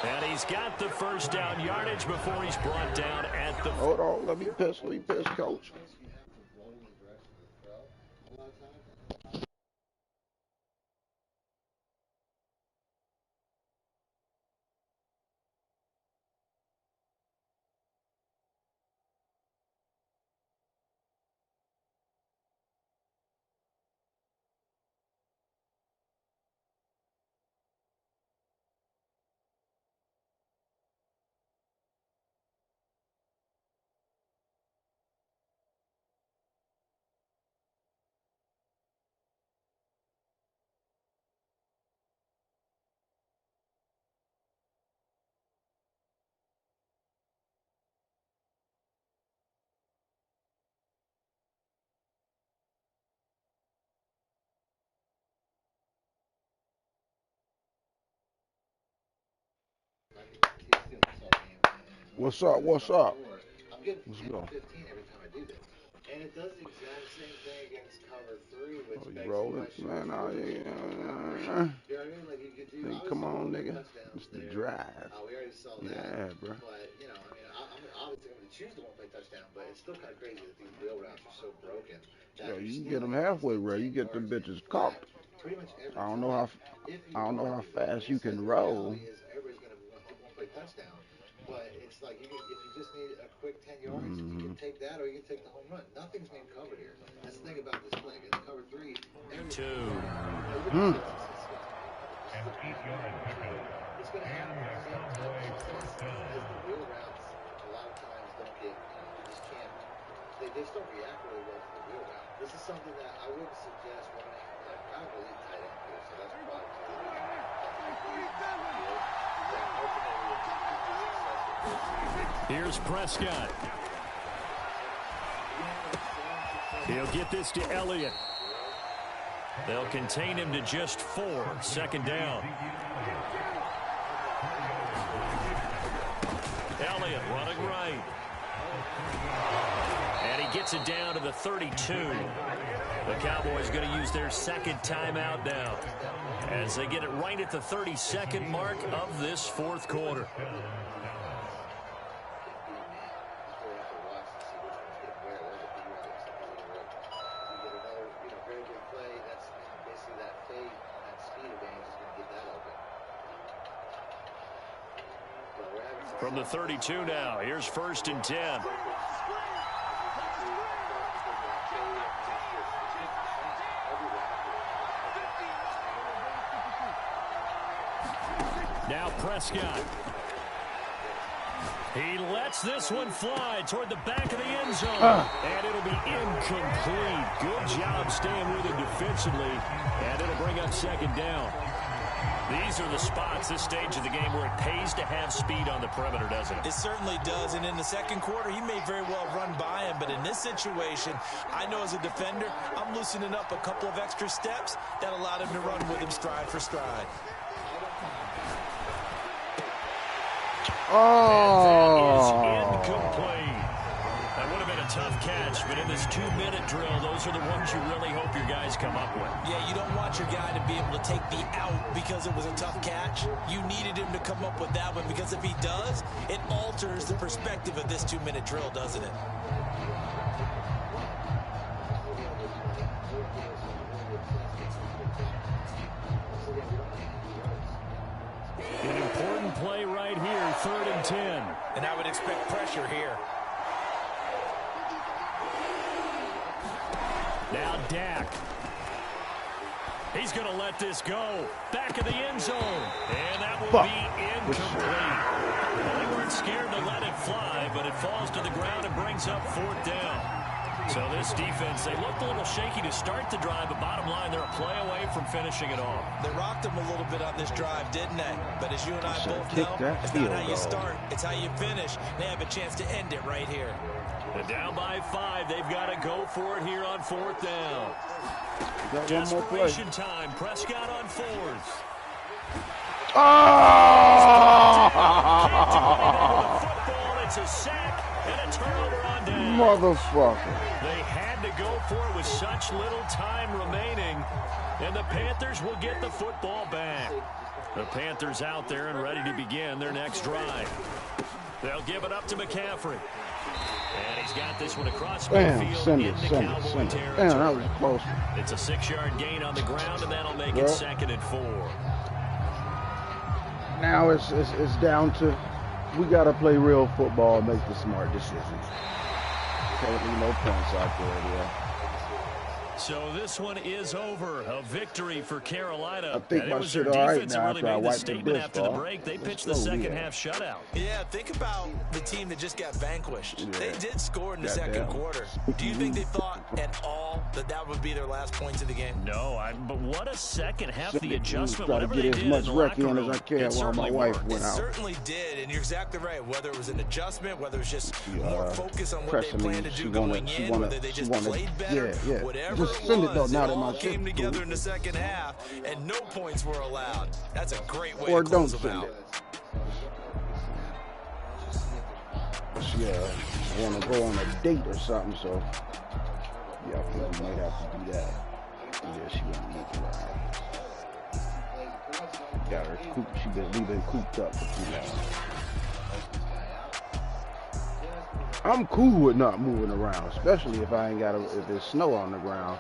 And he's got the first down yardage before he's brought down at the... Hold on, let me piss, Coach. What's up? I'm getting Let's 10 go. 15 every time I do this. And it does the exact same thing against cover 3, which You begs rolling? the question. Man, You know what I mean? Like you could do. Hey, come on, nigga. It's the drive. We already saw that. Yeah, bro. But, you know, I mean, I'm obviously going to choose the one-play touchdown, but it's still kind of crazy that these wheel routes are so broken. Yo, you can get them halfway, bro. You get them bitches caught. I don't know how fast you can roll. Everybody's going to want the one-play touchdown. But it's like if you just need a quick 10 yards, you can take that or you can take the home run. Nothing's being covered here. That's the thing about this play. In cover 3, Two. It's going to happen at the same time as the wheel routes. A lot of times don't get, you just can't. They just don't react really well to the wheel route. This is something that I wouldn't suggest running. I believe tight end here, so that's probably Here's Prescott. He'll get this to Elliott. They'll contain him to just 4. Second down. Elliott running right. And he gets it down to the 32. The Cowboys going to use their second timeout now as they get it right at the 32nd mark of this fourth quarter. From the 32 now, here's 1st and 10. Now Prescott. He lets this one fly toward the back of the end zone. And it'll be incomplete. Good job staying with it defensively. And it'll bring up second down. These are the spots, this stage of the game, where it pays to have speed on the perimeter, doesn't it? It certainly does. And in the second quarter, he may very well run by him. But in this situation, I know as a defender, I'm loosening up a couple of extra steps that allowed him to run with him stride for stride. Oh. And that is incomplete. That would have been a tough catch, but in this 2-minute drill, those are the ones you really hope your guys come up with. Yeah, you don't want your guy to be able to take the out because it was a tough catch. You needed him to come up with that one, because if he does, it alters the perspective of this 2-minute drill, doesn't it? An important play right here, 3rd and 10. And I would expect pressure here. Now Dak. He's going to let this go. Back of the end zone. And that will be incomplete. Well, they weren't scared to let it fly, but it falls to the ground and brings up 4th down. So this defense, they looked a little shaky to start the drive, but bottom line, they're a play away from finishing it off. They rocked them a little bit on this drive, didn't they? But as you and I both know, it's not how you start, it's how you finish. They have a chance to end it right here. And down by 5, they've got to go for it here on 4th down. Desperation time. Prescott on 4th. Oh! It's a sack and a turnover on down. Motherfucker. They had to go for it with such little time remaining, and the Panthers will get the football back. The Panthers out there and ready to begin their next drive. They'll give it up to McCaffrey. And he's got this one across midfield into Cowboy territory. Damn, that was close. It's a 6-yard gain on the ground, and that'll make it 2nd and 4. Now it's down to, we got to play real football and make the smart decisions. Can't leave no points out there, yeah. So this one is over. A victory for Carolina. I think my shit all right now really after I made the wiped statement the after the break. They pitched the second half shutout. Yeah, think about the team that just got vanquished. Yeah. They did score in the second quarter. Do you think they thought at all that that would be their last points of the game? No, but what a second half. The adjustment, try to whatever get they as did much in the wreck locker in room, as I can while my wife went out. It certainly did, and you're exactly right. Whether it was an adjustment, whether it was just more focus on what they planned to do going in, whether they just played better, whatever just send it though, now that my came shit together in the second half, and no points were allowed. That's a great way or to close don't them send out. it. Yeah, I want to go on a date or something, so yeah, I feel we might have to do that. Yeah, she wouldn't make it out. Got her cooped. We've been cooped up for too long. I'm cool with not moving around, especially if I ain't got if there's snow on the ground.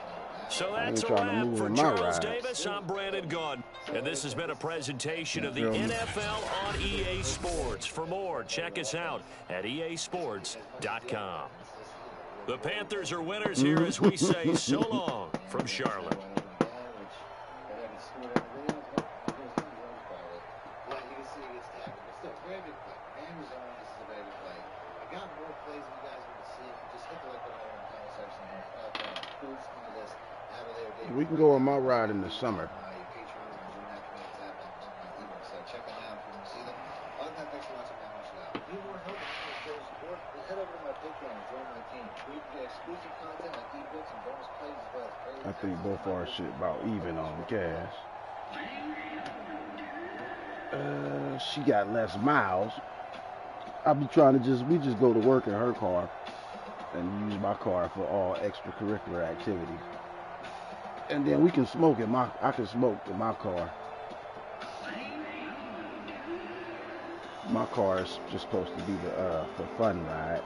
So that's a wrap for Charles Davis. I'm Brandon Gunn. And this has been a presentation of the NFL on EA Sports. For more, check us out at easports.com. The Panthers are winners here as we say so long from Charlotte. We can go on my ride in the summer. I think both our shit about even on gas. She got less miles. I'll be trying to we just go to work in her car and use my car for all extracurricular activities. And then we can smoke I can smoke in my car. My car is just supposed to be the for fun ride.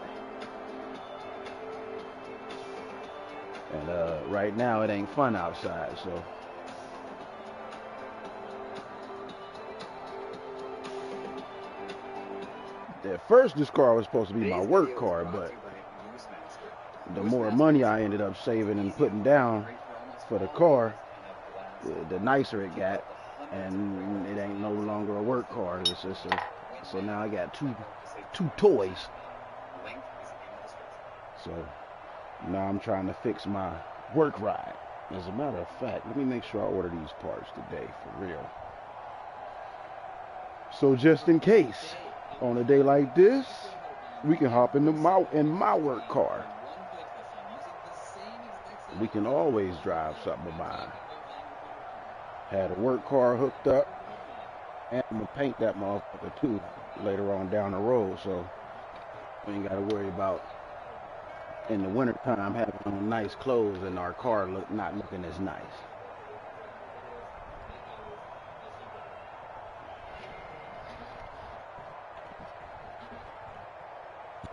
And right now it ain't fun outside, so at first this car was supposed to be my work car, but the more money I ended up saving and putting down for the car, the nicer it got. and it ain't no longer a work car. It's just a, so now I got two toys. So now I'm trying to fix my work ride. As a matter of fact, let me make sure I order these parts today for real. So just in case, on a day like this, we can hop into my work car. We can always drive something of mine. Had a work car hooked up, and I'm gonna paint that motherfucker too later on down the road, so we ain't gotta worry about in the wintertime having on nice clothes and our car not looking as nice.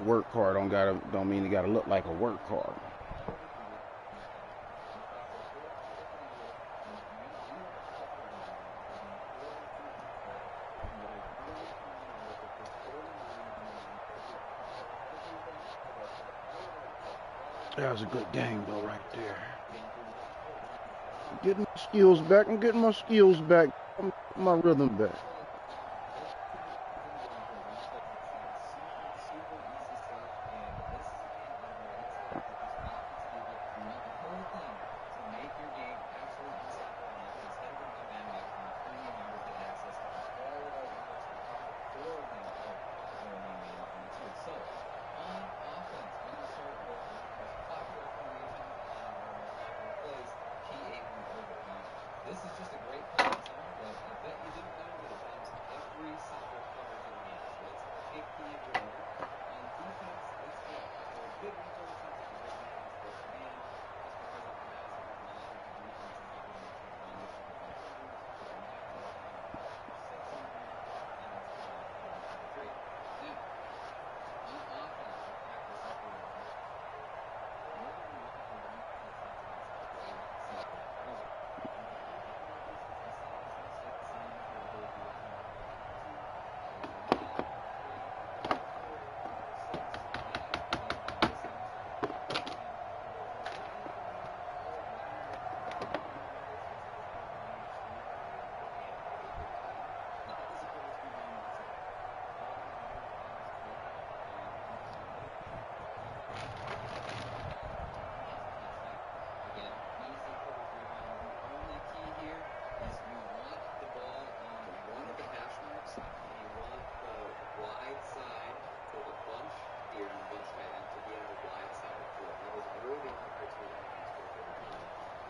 Work car don't mean it gotta look like a work car. That was a good game though right there. Getting my skills back. I'm getting my skills back. My rhythm back.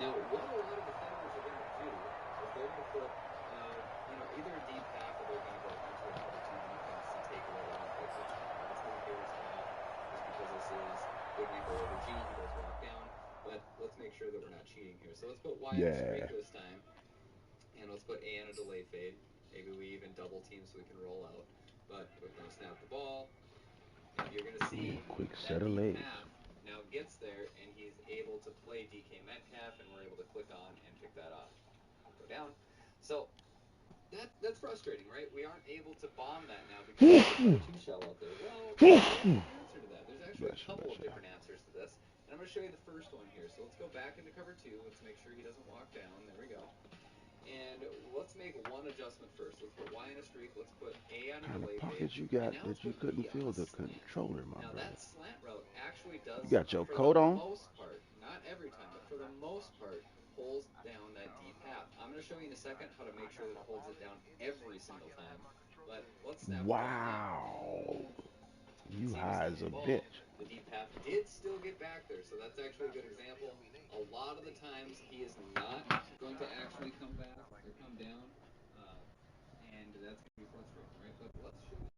Now, what a lot of defenders are going to do is they're going to put, either a deep half or they're going to go into a cover two defense to take away the one place. That's going to carry us out just because this is would we go over G, he goes walk down. But let's make sure that we're not cheating here. So let's put Y on the streak this time. And let's put A on a delay fade. Maybe we even double team so we can roll out. But we're going to snap the ball. And you're going to see quick set of legs. Now gets there and he's able to play DK Metcalf and we're able to click on and pick that off. Go down. So that's frustrating, right? We aren't able to bomb that now because there's a two shell out there. Well, there's an answer to that. There's actually a couple of different answers to this. And I'm going to show you the first one here. So let's go back into cover two. Let's make sure he doesn't walk down. There we go. And let's make one adjustment first. Let's put Y in a streak. Let's put A on a delay fade. Pockets you got that you couldn't feel the controller, my now brother. That slant route actually does. You got your coat on? For the most part, not every time, but for the most part, pulls down that deep half. I'm going to show you in a second how to make sure that it holds it down every single time. But let's snap. Wow. You high as a bitch. The deep half did still get back there, so that's actually a good example. A lot of the times he is not going to actually come back or come down, and that's going to be frustrating, right? But let's show you.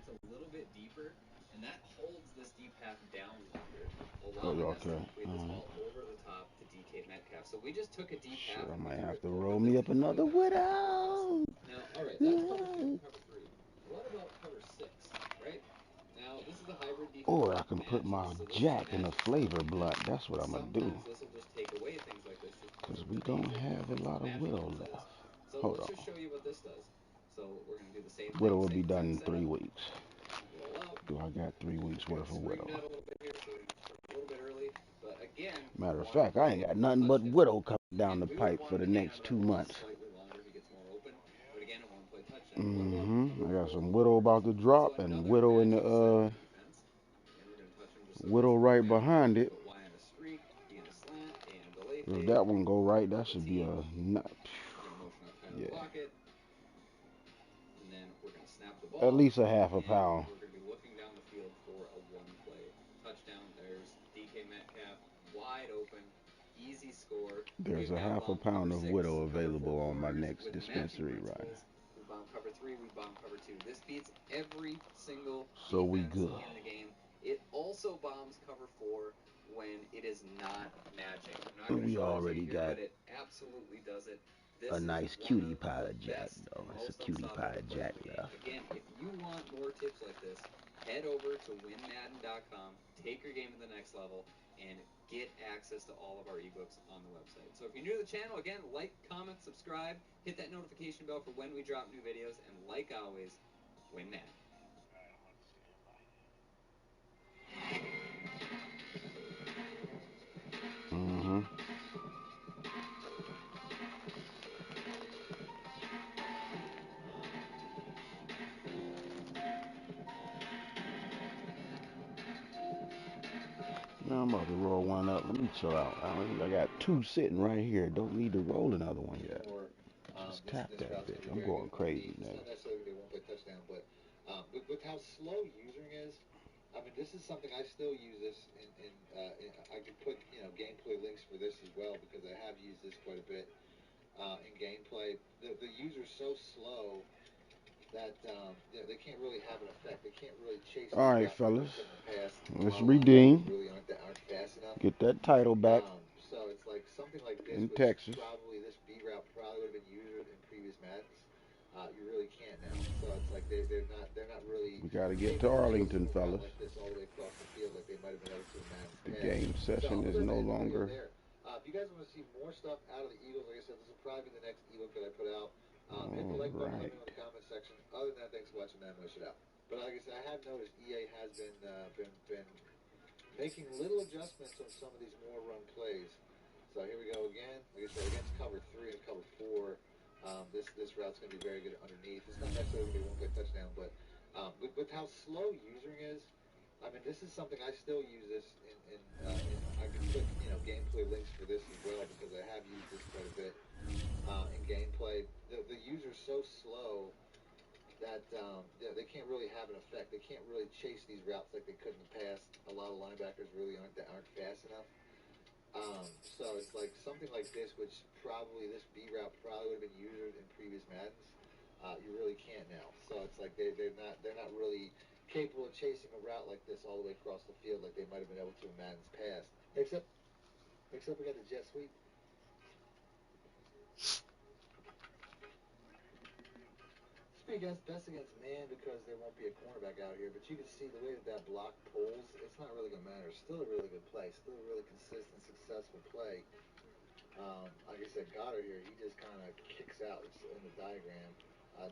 a little bit deeper, and that holds this deep half down longer, Oh, allowing us to okay. complete this ball over the top to DK Metcalf. So we just took a deep Shit, half. I And we might threw have it to over roll the me up DK another Metcalf. widow. Now, all right, that's cover 2 and cover 3. What about cover 6, right? Now, this is a hybrid defense. Or I can put my jack in a flavor blunt. That's what I'm going to do. Sometimes this will just take away things like this. Because we don't have a lot of widow left. So Hold let's on. just show you what this does. So we're going to do the same thing. Widow will be done in 3 weeks. Roll out. Do I got 3 weeks worth of widow? A little bit here, so a little bit early. But again, Matter of fact, I ain't got nothing but widow coming down the pipe for the next 2 months. I got some widow about to drop and widow in the widow right behind it. If that one go right, that should be a nut. Yeah. At least a half a pound. We're going to be looking down the field for a one-play touchdown. There's DK Metcalf, wide open, easy score. There's a half a pound of widow available on my next dispensary ride. We bomb cover 3, we bomb cover 2. This beats every single so we defense good. in the game. It also bombs cover 4 when it is not matching. I'm not We show already here, got but it absolutely does it. This a nice cutie pie jack, though. It's a cutie pie jack left. Again, if you want more tips like this, head over to winmadden.com, take your game to the next level, and get access to all of our ebooks on the website. So if you're new to the channel, again, like, comment, subscribe, hit that notification bell for when we drop new videos, and like always, win Madden. Now I'm about to roll one up. Let me chill out. I got 2 sitting right here. Don't need to roll another one yet. Just tap that bitch. I'm going crazy now. It's not necessarily going to be a one-play touchdown, but with how slow using is, I mean, this is something I still use this in I could put, gameplay links for this as well because I have used this quite a bit in gameplay. The user's so slow that they can't really have an effect. They can't really chase. All right, fellas. Let's redeem. redeem. Really aren't fast enough. Get that title back. So it's like something like this. In Texas. Probably this B route probably would have been used in previous Maddens. You really can't now. So it's like they're not really. We got to get to Arlington, fellas. Like this all the way across the field, like they might have been able to The game session is no longer. If you guys want to see more stuff out of the Eagles, like I said, this will probably be the next ebook that I put out. Hit the like button, let me know in the comment section. Other than that, thanks for watching, man. Wish it out. But like I said, I have noticed EA has been making little adjustments on some of these more run plays. So here we go again. Like I said, against cover 3 and cover 4, this route's going to be very good underneath. It's not necessarily going to be a one-play touchdown, but with how slow using is, I mean, this is something I still use this in I can put gameplay links for this as well because I have used this quite a bit in gameplay. The user's so slow that they can't really have an effect. They can't really chase these routes like they could in the past. A lot of linebackers really aren't fast enough. So it's like something like this, which probably this B route probably would have been used in previous Maddens. You really can't now. So it's like they're not really capable of chasing a route like this all the way across the field like they might have been able to in Madden's past. Except we got the jet sweep. Best against man because there won't be a cornerback out here, but you can see the way that block pulls, it's not really going to matter. Still a really good play, still a really consistent, successful play. Like I said, Goddard here, he just kind of kicks out in the diagram.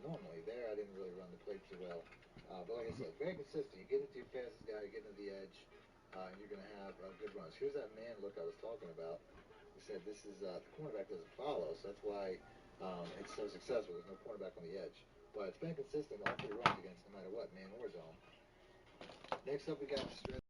Normally there, I didn't really run the play too well. But like I said, very consistent. You get into your fastest guy, you get into the edge, and you're going to have good runs. Here's that man look I was talking about. I said this is the cornerback doesn't follow, so that's why it's so successful. There's no cornerback on the edge. But it's been consistent all 3 runs against no matter what, man or zone. Next up, we got stretch.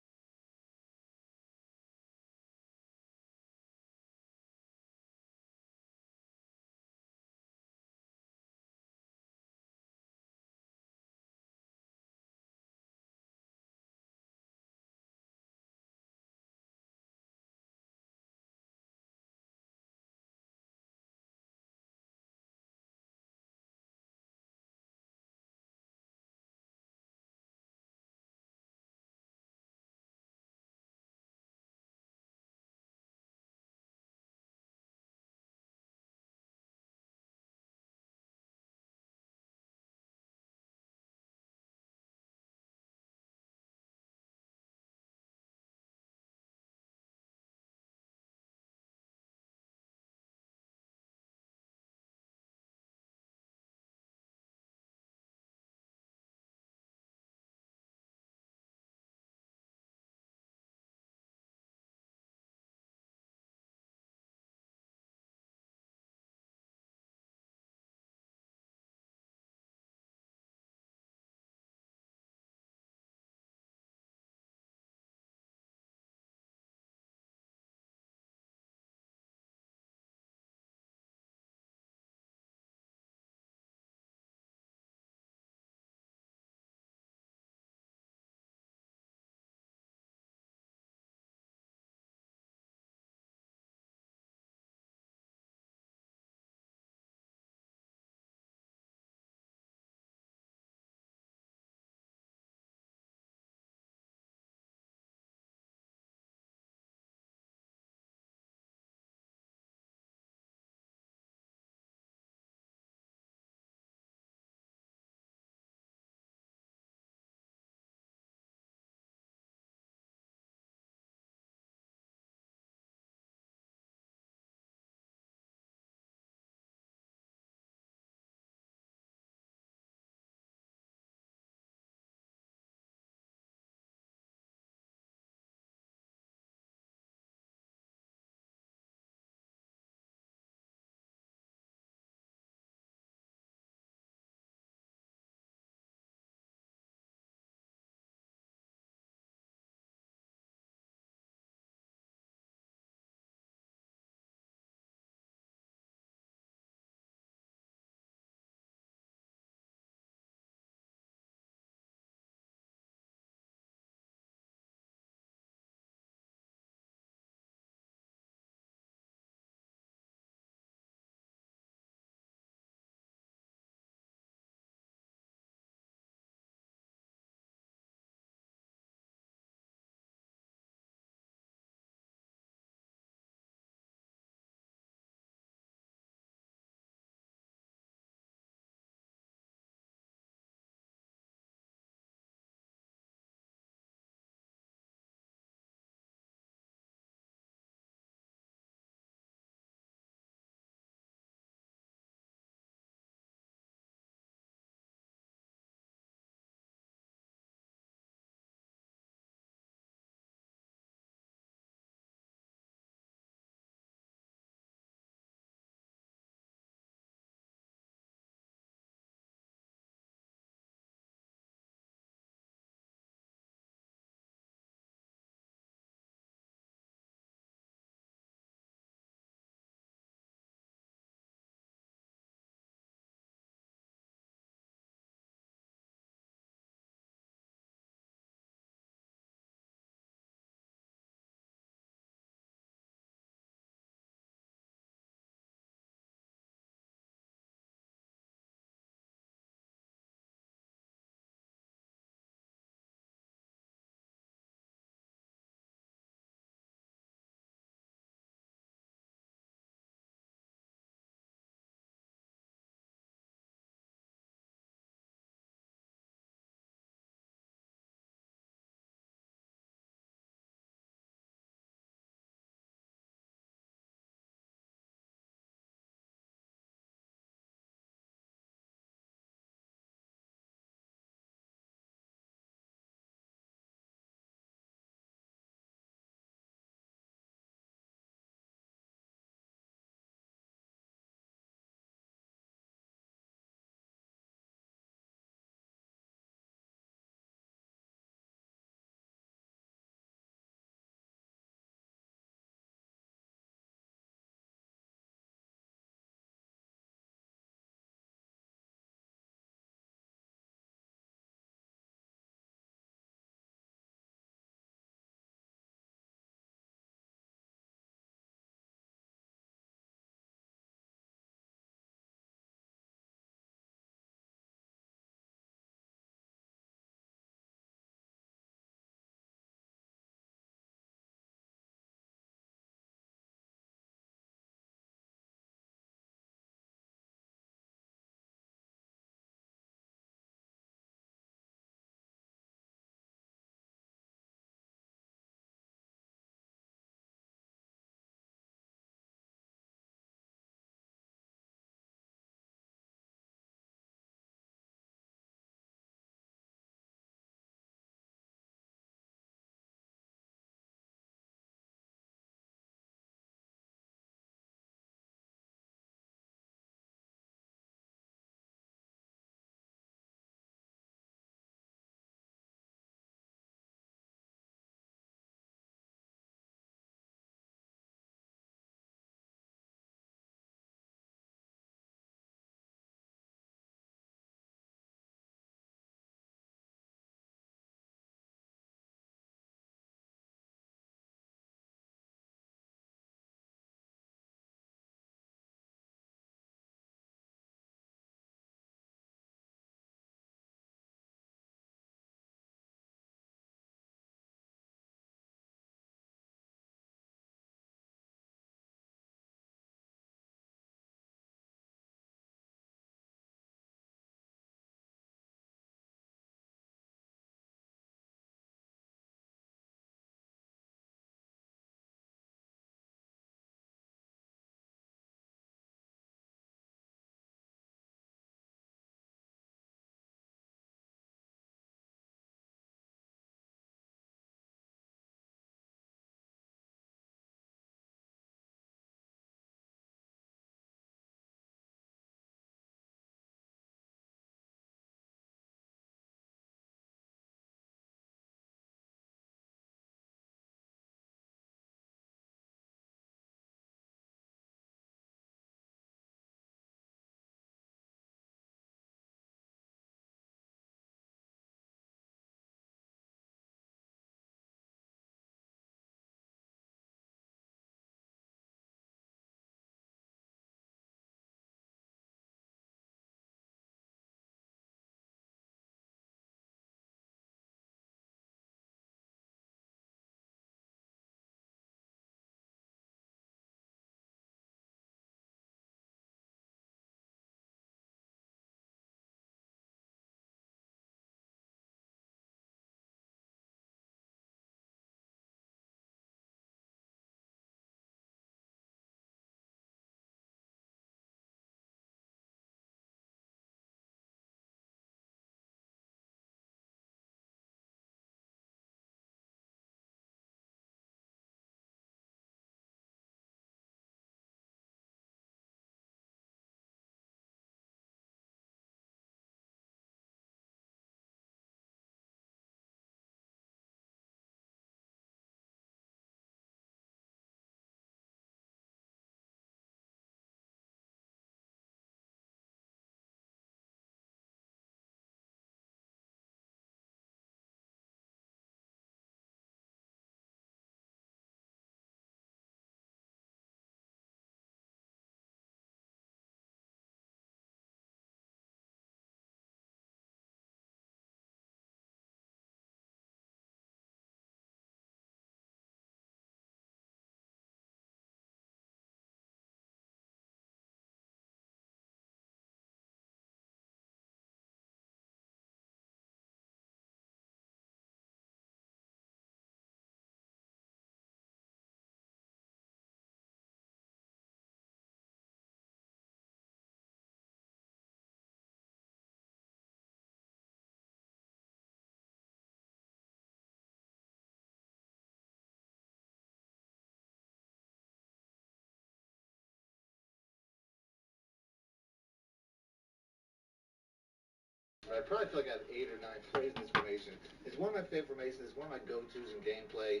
I probably feel like I have 8 or 9 plays in this formation. It's one of my favorite formations. It's one of my go-tos in gameplay.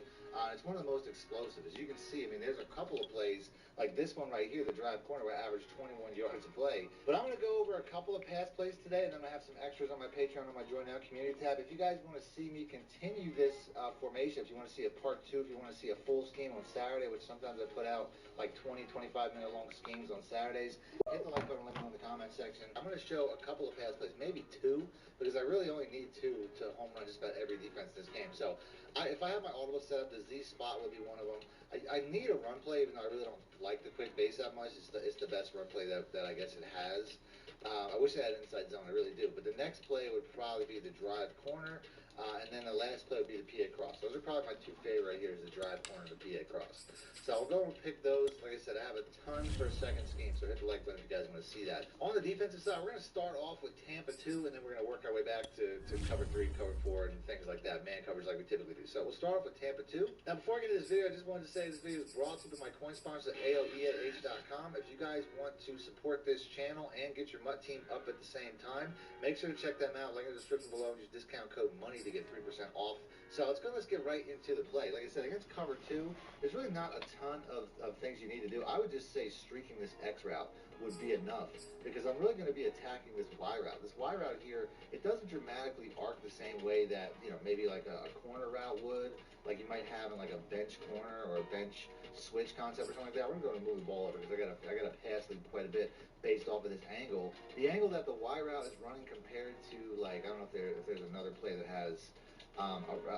It's one of the most explosive. As you can see, I mean, there's a couple of plays, like this one right here, the drive corner, where I averaged 21 yards a play. But I'm going to go over a couple of pass plays today, and then I'm going to have some extras on my Patreon on my Join Now community tab. If you guys want to see me continue this formation, if you want to see a part 2, if you want to see a full scheme on Saturday, which sometimes I put out like 20, 25-minute long schemes on Saturdays, hit the like button, let me know in the comment section. I'm going to show a couple of pass plays, maybe 2, because I really only need 2 to home run just about every defense in this game. So if I have my audible set up, the Z spot will be one of them. I need a run play, even though I really don't like the quick base that much. It's the best run play that I guess it has. I wish I had inside zone, I really do. But the next play would probably be the drive corner, and then the last play would be the PA cross. Those are probably my 2 favorite right here, is the drive corner and the PA cross. So I'll go and pick those. Like I said, I have a ton for a second scheme, so hit the like button if you guys want to see that. On the defensive side, we're going to start off with Tampa 2, and then we're going to work our way back to cover 3, cover 4, and things like that, man coverage like we typically do. So we'll start off with Tampa 2. Now, before I get into this video, I just wanted to say this video is brought to you by my coin sponsor, AOEAH.com. If you guys want to support this channel and get your MUT team up at the same time, make sure to check them out. Link in the description below. Use discount code MONEY to get 3% off. So let's get right into the play. Like I said, against cover 2, there's really not a ton of things you need to do. I would just say streaking this X route would be enough, because I'm really going to be attacking this Y route. This Y route here, it doesn't dramatically arc the same way that, you know, maybe like a corner route would, like you might have in like a bench corner or a bench switch concept or something like that. We're going to move the ball over because I got to pass lead quite a bit based off of this angle. The angle that the Y route is running compared to, like, I don't know if there's another play that has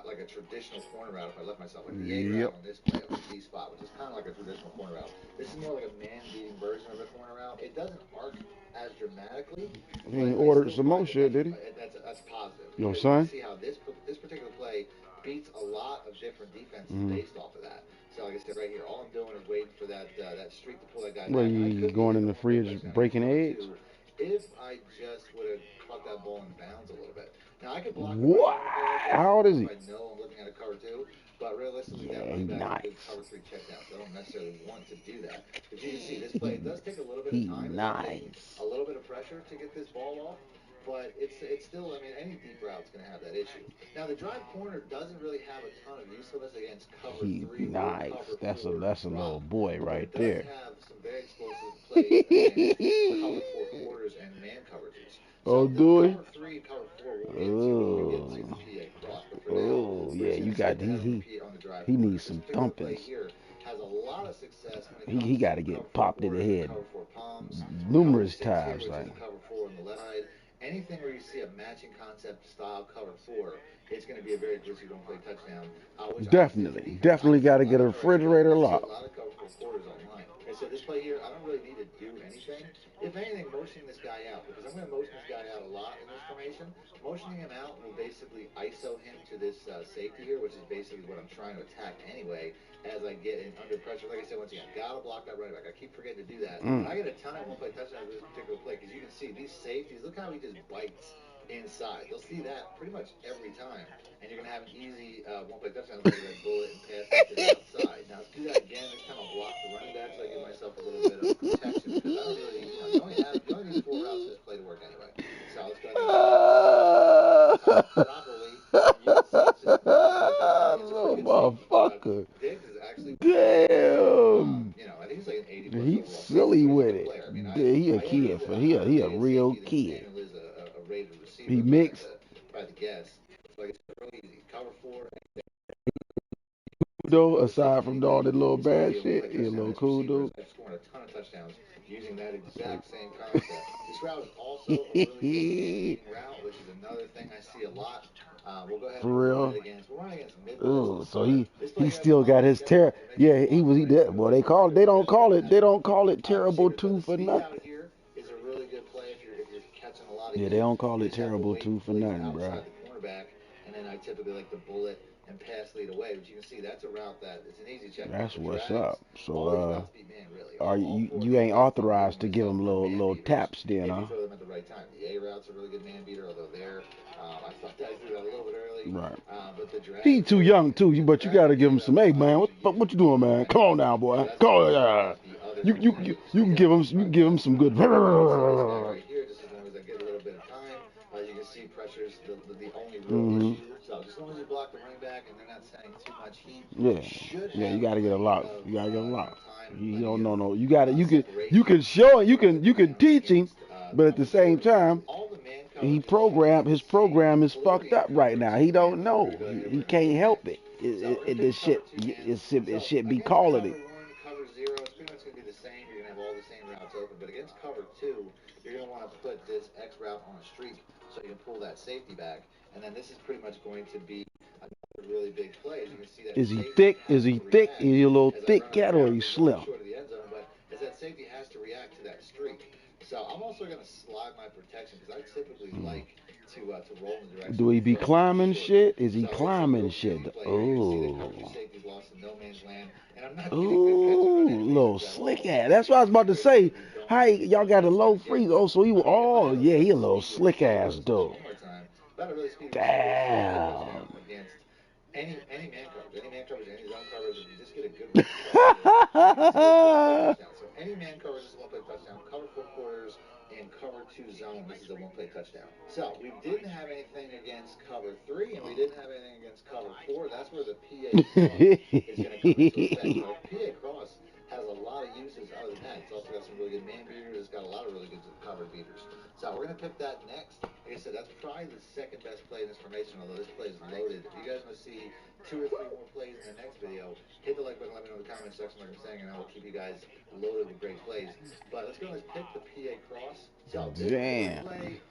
like a traditional corner route. If I left myself like the A route on this play, on the D spot, which is kind of like a traditional corner route. This is more like a man-beating version of a corner route. It doesn't arc as dramatically. He ain't ordered some more shit, did he? That's positive. You know what I'm saying? See how this particular play beats a lot of different defenses based off of that. So like I said right here, all I'm doing is waiting for that streak to pull that guy. Where you going in the fridge breaking eggs? If I just would have caught that ball in bounds a little bit. Now I could block. What? How old is he? I know I'm looking at a cover 2, but realistically, yeah, that running back nice. is cover 3 check down. So I don't necessarily want to do that. But you can see this play, it does take a little bit of time. Nice. A little bit of pressure to get this ball off. But it's still, I mean, any deep route's going to have that issue. Now, the drive corner doesn't really have a ton of usefulness against cover 3. Nice. That's a little boy right It there. does have some very explosive plays against cover 4 quarters and man coverages. So do it? Cover 3 and cover 4 will get to the PA cross. But for now, yeah, you got he needs some thumpings. Has a lot of success. He got to get popped in the head numerous times. Like. Cover 4 on the left side. Anything where you see a matching concept style cover 4, it's going to be a very good don't play touchdown. Definitely got to get a refrigerator lock. A lot of cover 4 quarters online. And so this play here, I don't really need to do anything. If anything, motioning this guy out, because I'm going to motion this guy out a lot in this formation. Motioning him out will basically ISO him to this safety here, which is basically what I'm trying to attack anyway. As I get in under pressure, like I said, once again, gotta block that running back. I keep forgetting to do that. I get a ton of one-play touchdowns with this particular play, because you can see these safeties. Look how he just bites inside. You'll see that pretty much every time, and you're gonna have an easy one-play touchdown with that bullet and pass it to the outside. Now let's do that again. This time I'll block the running back so I give myself a little bit of protection, because I don't really, you only need 4 routes for this play to work anyway. So let's go ahead and properly. You can see it's just motherfucker. Damn. You know, I think he's like an 80. He's silly with it. I mean, he a kid. He a real kid. He mixed. By the guess. Like it's really easy. Cover 4. Though, aside from all that little bad shit, he's a little cool dude. Scoring a ton of touchdowns using that exact same concept. This route is also a really good route, which is another thing I see a lot. We'll go ahead for real. We're running against mid. So he still got his terror. Yeah, he did. Well, they don't call it terrible 2 for nothing. Yeah, they don't call it terrible 2 for nothing, bro. And then I typically like the bullet and pass lead away, but you can see that's a route that it's an easy check. That's what's up. So you ain't authorized to give them little taps then, huh? If you throw them at the right time. The A route's a really good man beater, although I thought I threw that a little bit early. Right. But the drag, he too young too, but you gotta give him some. Hey man, what you doing, man? Come on now, boy. Come on. You can give him some good. Right here, just as long as I get a little bit of time, you can see the only real issue. So as long as you block the running back and they're not sending too much heat, Yeah, you gotta get a lock. You gotta get a lock. You don't know no. You can show it. You can teach him, but at the same time, his program is fucked up right now. He don't know. He can't help it. It should be calling it. Cover 0, it's pretty much going to be the same. You're going to have all the same routes open. But against cover 2, you're going to want to put this X route on a streak so you can pull that safety back. And then this is pretty much going to be another really big play. As you can see that is he thick? Is he thick? Is he a little thick cat or he's slim? Short of the end zone, but as that safety has to react to that streak. So I'm also going to slide my protection because I typically like to roll in the direction. Do he be climbing shit? Is he climbing shit? Oh. Ooh, little slick ass. That's what I was about to say. Hi, y'all got a low freeze. Oh, so he yeah, he a little slick ass dude. Damn. Any man coverage, any zone coverage, if you just get a good so any man coverage is a one-play touchdown. Cover 4 quarters and cover 2 zone, this is a one-play touchdown. So we didn't have anything against cover 3, and we didn't have anything against cover 4. That's where the PA cross is going to come into effect. PA cross has a lot of uses other than that. It's also got some really good man beaters. It's got a lot of really good cover beaters. So we're going to pick that next. Like I said, that's probably the second best play in this formation, although this play is loaded. If you guys want to see 2 or 3 more plays in the next video, hit the like button, let me know in the comment section like I'm saying, and I will keep you guys loaded with great plays. But let's go and pick the PA cross. So this play,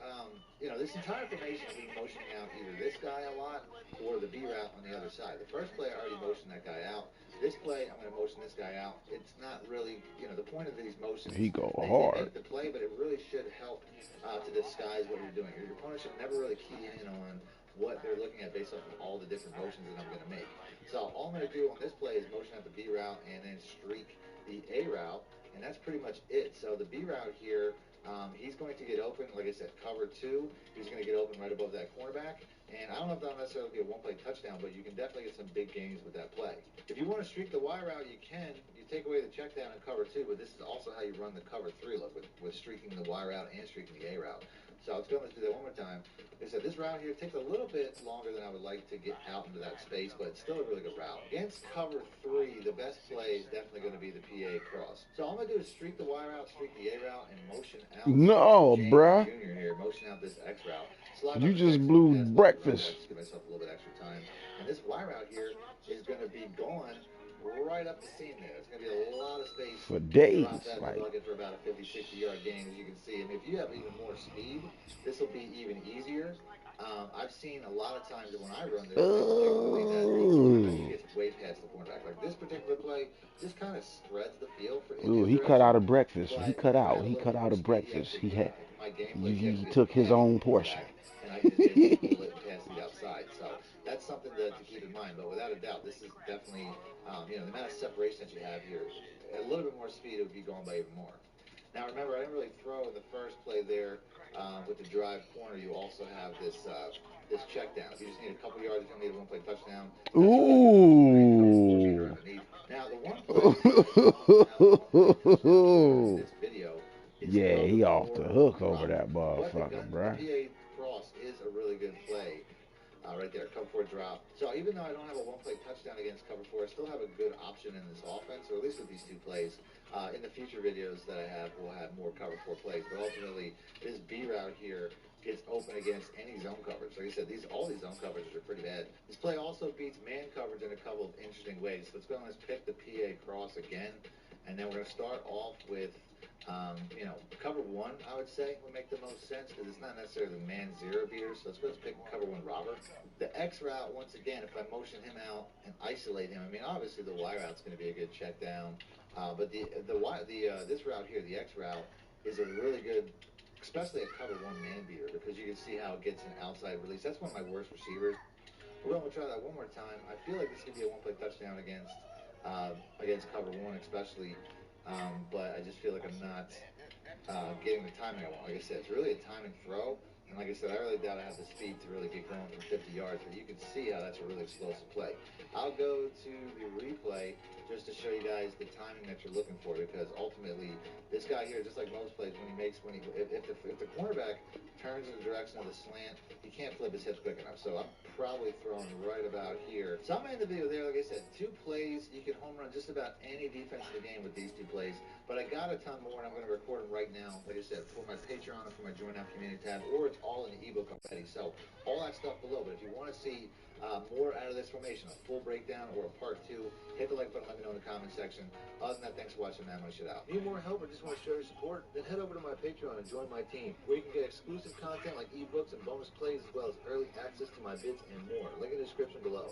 this entire formation will be motioning out either this guy a lot or the B route on the other side. The first play, I already motioned that guy out. This play, I'm going to motion this guy out. It's not really, the point of these motions. He go they hard. Make the play, but it really should help to disguise what you're doing. Your opponent should never really key in on what they're looking at based off of all the different motions that I'm going to make. So all I'm going to do on this play is motion out the B route and then streak the A route, and that's pretty much it. So the B route here, he's going to get open, like I said, cover 2. He's going to get open right above that cornerback. And I don't know if that'll necessarily be a one-play touchdown, but you can definitely get some big gains with that play. If you want to streak the Y route, you can. You take away the check down and cover 2, but this is also how you run the cover 3 look with streaking the Y route and streaking the A route. So let's do that one more time. Like I said, this route here takes a little bit longer than I would like to get out into that space, but it's still a really good route. Against cover 3, the best play is definitely going to be the PA cross. So all I'm going to do is streak the Y route, streak the A route, and motion out. No, bruh. Junior here, motion out this X route. You just blew breakfast. Give myself a little bit extra time. And this Y route here is going to be going right up the seam there. It's going to be a lot of space for days. Like for about a 50, 60-yard gain, as you can see. And if you have even more speed, this will be even easier. I've seen a lot of times that when I run this, it gets way past the cornerback. Like this particular play, just kind of spreads the field for. Ooh, he cut out of breakfast. He cut out of breakfast. He took his own portion. And I can just pull it and pass it outside. So that's something to keep in mind. But without a doubt, this is definitely, the amount of separation that you have here. A little bit more speed, it would be going by even more. Now remember, I didn't really throw in the first play there with the drive corner. You also have this check down. If you just need a couple yards, you need a one-play touchdown. Ooh. Now the one play this video. Yeah, he off the hook over that motherfucker, bruh. The PA cross is a really good play. Right there, cover 4 drop. So even though I don't have a one-play touchdown against cover 4, I still have a good option in this offense, or at least with these 2 plays. In the future videos that I have, we'll have more cover 4 plays. But ultimately, this B route here gets open against any zone coverage. Like I said, all these zone coverages are pretty bad. This play also beats man coverage in a couple of interesting ways. So let's go and let's pick the PA cross again. And then we're going to start off with cover 1, I would say, would make the most sense because it's not necessarily the man 0 beater. So let's go pick cover 1 robber. The X route, once again, if I motion him out and isolate him, I mean, obviously the Y route's going to be a good check down. But this route here, the X route, is a really good, especially a cover 1 man beater because you can see how it gets an outside release. That's one of my worst receivers. We're going to try that one more time. I feel like this could be a one-play touchdown against cover 1 especially. But I just feel like I'm not getting the timing I want. Like I said, it's really a timing throw. And like I said, I really doubt I have the speed to really get going from 50 yards. But you can see how that's a really explosive play. I'll go to the replay just to show show you guys the timing that you're looking for, because ultimately this guy here, just like most plays, if the cornerback turns in the direction of the slant, he can't flip his hips quick enough. So I'm probably throwing right about here. So I'm gonna end the video there. Like I said, 2 plays. You can home run just about any defense in the game with these 2 plays. But I got a ton more, and I'm going to record them right now, like I said, for my Patreon and for my Join Now Community tab, or it's all in the ebook already. So all that stuff below. But if you want to see more out of this formation, a full breakdown or a part 2, hit the like button, let me know in the comment section. Other than that, thanks for watching, man. My shit out. Need more help or just want to show your support? Then head over to my Patreon and join my team, where you can get exclusive content like ebooks and bonus plays, as well as early access to my vids and more. Link in the description below.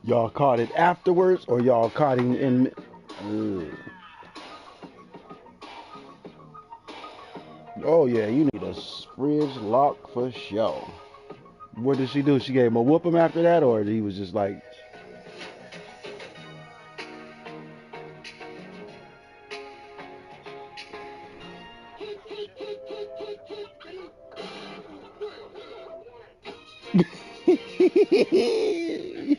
Y'all caught it afterwards, or y'all caught him in? Oh yeah, you need a fridge lock for sure. What did she do? She gave him a whooping after that, or he was just like?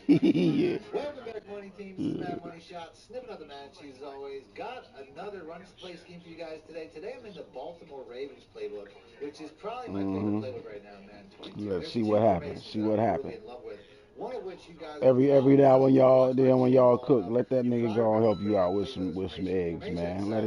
Yeah. Welcome back, Money Team. This is Mad Money Shot, snipping out the Mad Cheese as always. Got another run play scheme for you guys today. Today I'm in the Baltimore Ravens playbook, which is probably my favorite playbook right now, man. 22. Let's see what happens. See what happens. Really in love with. One of which you guys Every now when y'all cook, let that nigga go and help you out with some eggs, man. Let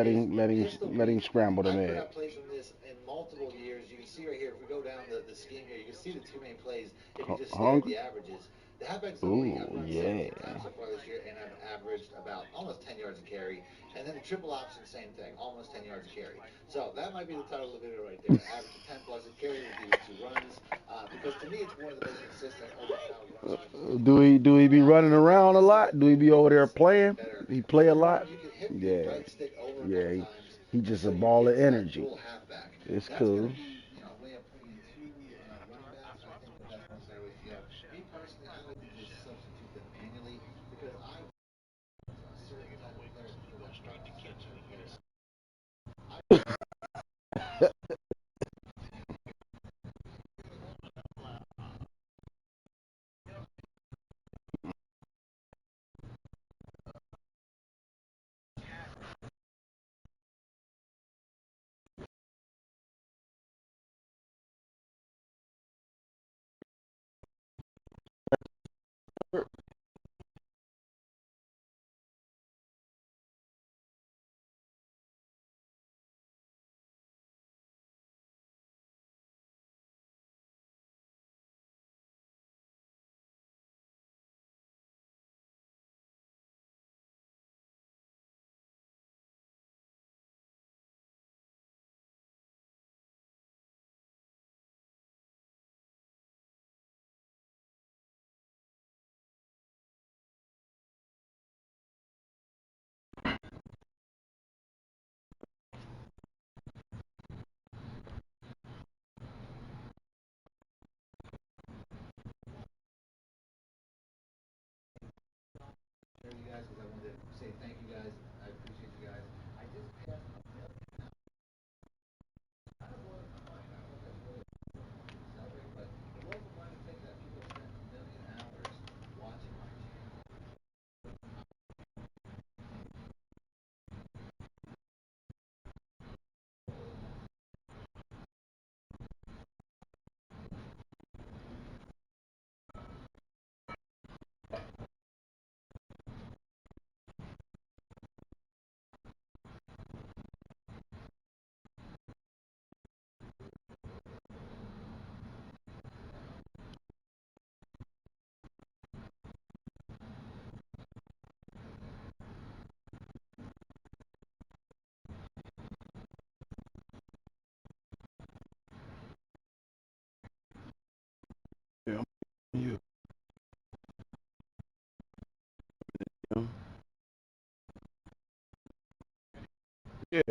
him scramble them eggs. I've plays from this in multiple years. You can see right here, if we go down the scheme here, you can see the 2 main plays if you just stare at the averages. The halfbacks of the league, I've run 17 times so far this year, and I've averaged about almost 10 yards a carry. And then the triple option, same thing, almost 10 yards a carry. So that might be the title of the video right there. Average of 10 plus a carry with these 2 runs. Because to me, it's one of the most consistent runs. Do he be running around a lot? Do he be over there playing? He play a lot? Yeah. Yeah, he just a ball of energy. It's cool. Me personally, I like to just substitute them manually because I a certain type of player to fill that you guys, because I wanted to say thank you guys. I appreciate you guys. I just passed a million. I don't know if that's really celebrate, but it was a fun thing that people spent a million hours watching my channel. Yeah. Yeah.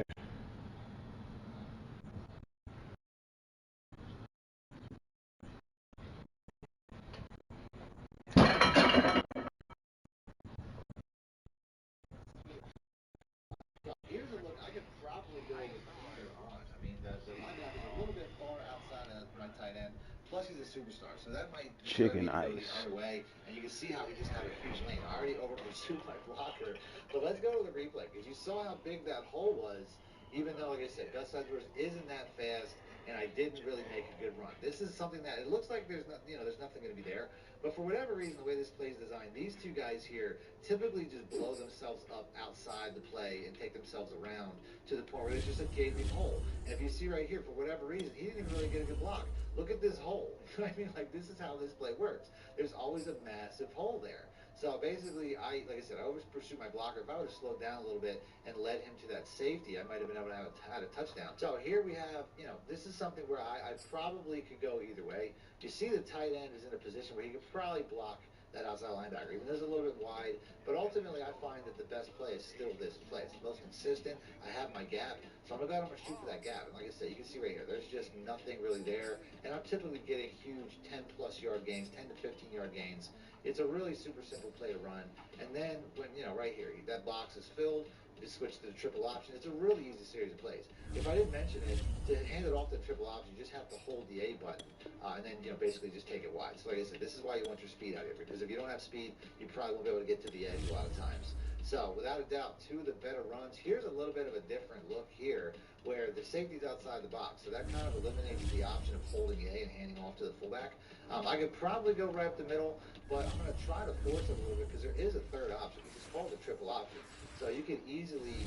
Here's a look. I could probably go either on. I mean, the linebacker is a little bit far outside of my tight end. Plus, he's a superstar, so that might Chicken go the ice. other way. And you can see how he just had a huge lane. I already over pursued my blocker, but let's go to the replay because you saw how big that hole was. Even though, like I said, Gus Edwards isn't that fast, and I didn't really make a good run. This is something that it looks like there's not, there's nothing going to be there. But for whatever reason, the way this play is designed, these two guys here typically just blow themselves up outside the play and take themselves around to the point where there's just a gaping hole. And if you see right here, for whatever reason, he didn't even really get a good block. Look at this hole. I mean, like, this is how this play works. There's always a massive hole there. So basically, like I said, I always pursue my blocker. If I would have slowed down a little bit and led him to that safety, I might have been able to have had a touchdown. So here we have, this is something where I probably could go either way. You see the tight end is in a position where he could probably block that outside linebacker, even though it's a little bit wide. But ultimately, I find that the best play is still this play. It's the most consistent. I have my gap, so I'm going to shoot for that gap. And like I said, you can see right here, there's just nothing really there. And I'm typically getting huge 10-plus yard gains, 10 to 15-yard gains. It's a really super simple play to run. And then when, right here, that box is filled, you just switch to the triple option. It's a really easy series of plays. If I didn't mention it, to hand it off to the triple option, you just have to hold the A button and then, basically just take it wide. So like I said, this is why you want your speed out here, because if you don't have speed, you probably won't be able to get to the edge a lot of times. So without a doubt, two of the better runs. Here's a little bit of a different look here where the safety's outside the box. So that kind of eliminates the option of holding the A and handing off to the fullback. I could probably go right up the middle, but I'm going to try to force it a little bit because there is a third option. It's called the triple option. So you can easily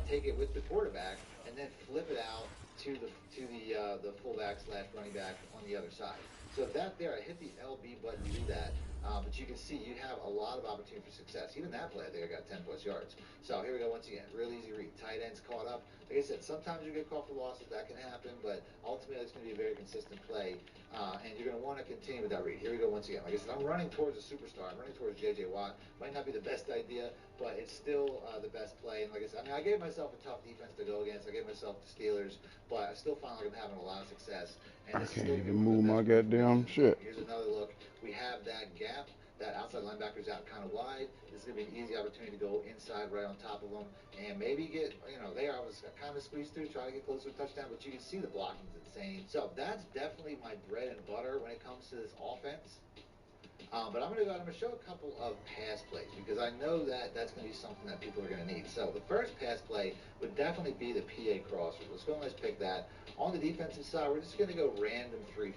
take it with the quarterback and then flip it out to the fullback / running back on the other side. So that there, I hit the LB button to do that. But you can see you have a lot of opportunity for success. Even that play, I think I got 10-plus yards. So here we go once again. Real easy read. Tight ends caught up. Like I said, sometimes you get caught for losses. That can happen. But ultimately, it's going to be a very consistent play. And you're going to want to continue with that read. Here we go once again. Like I said, I'm running towards a superstar. I'm running towards J.J. Watt. Might not be the best idea, but it's still the best play. And like I said, I gave myself a tough defense to go against. I gave myself the Steelers. But I still find like I'm having a lot of success. And I can't even move my goddamn shit. Here's another look. We have that gap. That outside linebacker's out kind of wide. This is going to be an easy opportunity to go inside right on top of them and maybe get, there I was kind of squeezed through, trying to get close to a touchdown, but you can see the blocking is insane. So that's definitely my bread and butter when it comes to this offense. But I'm going to show a couple of pass plays because I know that that's going to be something that people are going to need. So the first pass play would definitely be the PA crosser. Let's go and let's pick that. On the defensive side, we're just going to go random 3-4.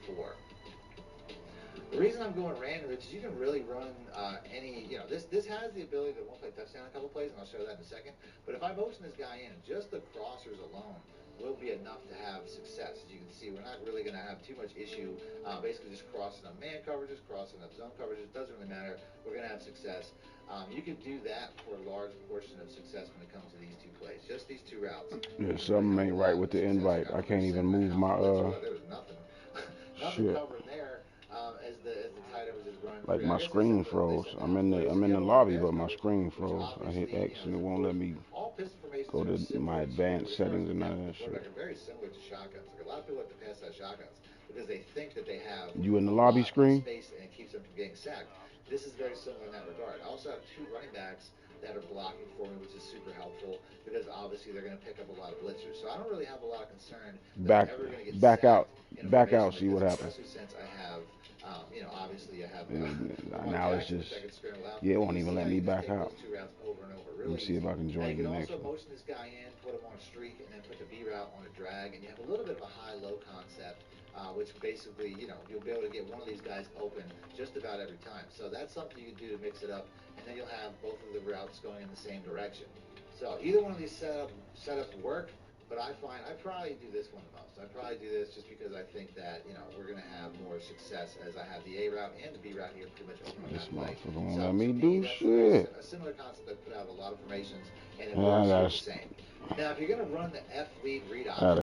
The reason I'm going random is you can really run any, this has the ability to one-play touchdown a couple plays, and I'll show that in a second. But if I motion this guy in, just the crossers alone will be enough to have success. As you can see, we're not really going to have too much issue basically just crossing up man coverages, crossing up zone coverages. It doesn't really matter. We're going to have success. You can do that for a large portion of success when it comes to these two plays. Just these two routes. Yeah, something ain't right with the invite. I can't even move my There was nothing. Nothing shit. covering there. As the tight end was just running. Like my screen froze. I'm in the lobby, but my screen froze. I hit X and it won't let me go to my advanced settings and none of that shit. Very similar to shotguns. Like a lot of people like to pass out shotguns because they think that they have You in the lobby screen? Space and it keeps them from getting sacked. This is very similar in that regard. I also have two running backs that are blocking for me, which is super helpful because obviously they're going to pick up a lot of blitzers. So I don't really have a lot of concern that I'm ever going to get back out, back out. See what happens. Especially since I have, obviously I have. Now it's just, yeah, it won't even let me back out. Let me see if I can join the next one. You can also motion this guy in, put him on a streak, and then put the B route on a drag, and you have a little bit of a high-low concept. Which basically, you'll be able to get one of these guys open just about every time. So that's something you can do to mix it up, and then you'll have both of the routes going in the same direction. So either one of these setups work, but I find I probably do this one the most. I probably do this just because I think that, we're going to have more success as I have the A route and the B route here pretty much open. This motherfucker won't let me do shit. A similar concept I put out a lot of formations, and it works the same. Now, if you're going to run the F lead read option,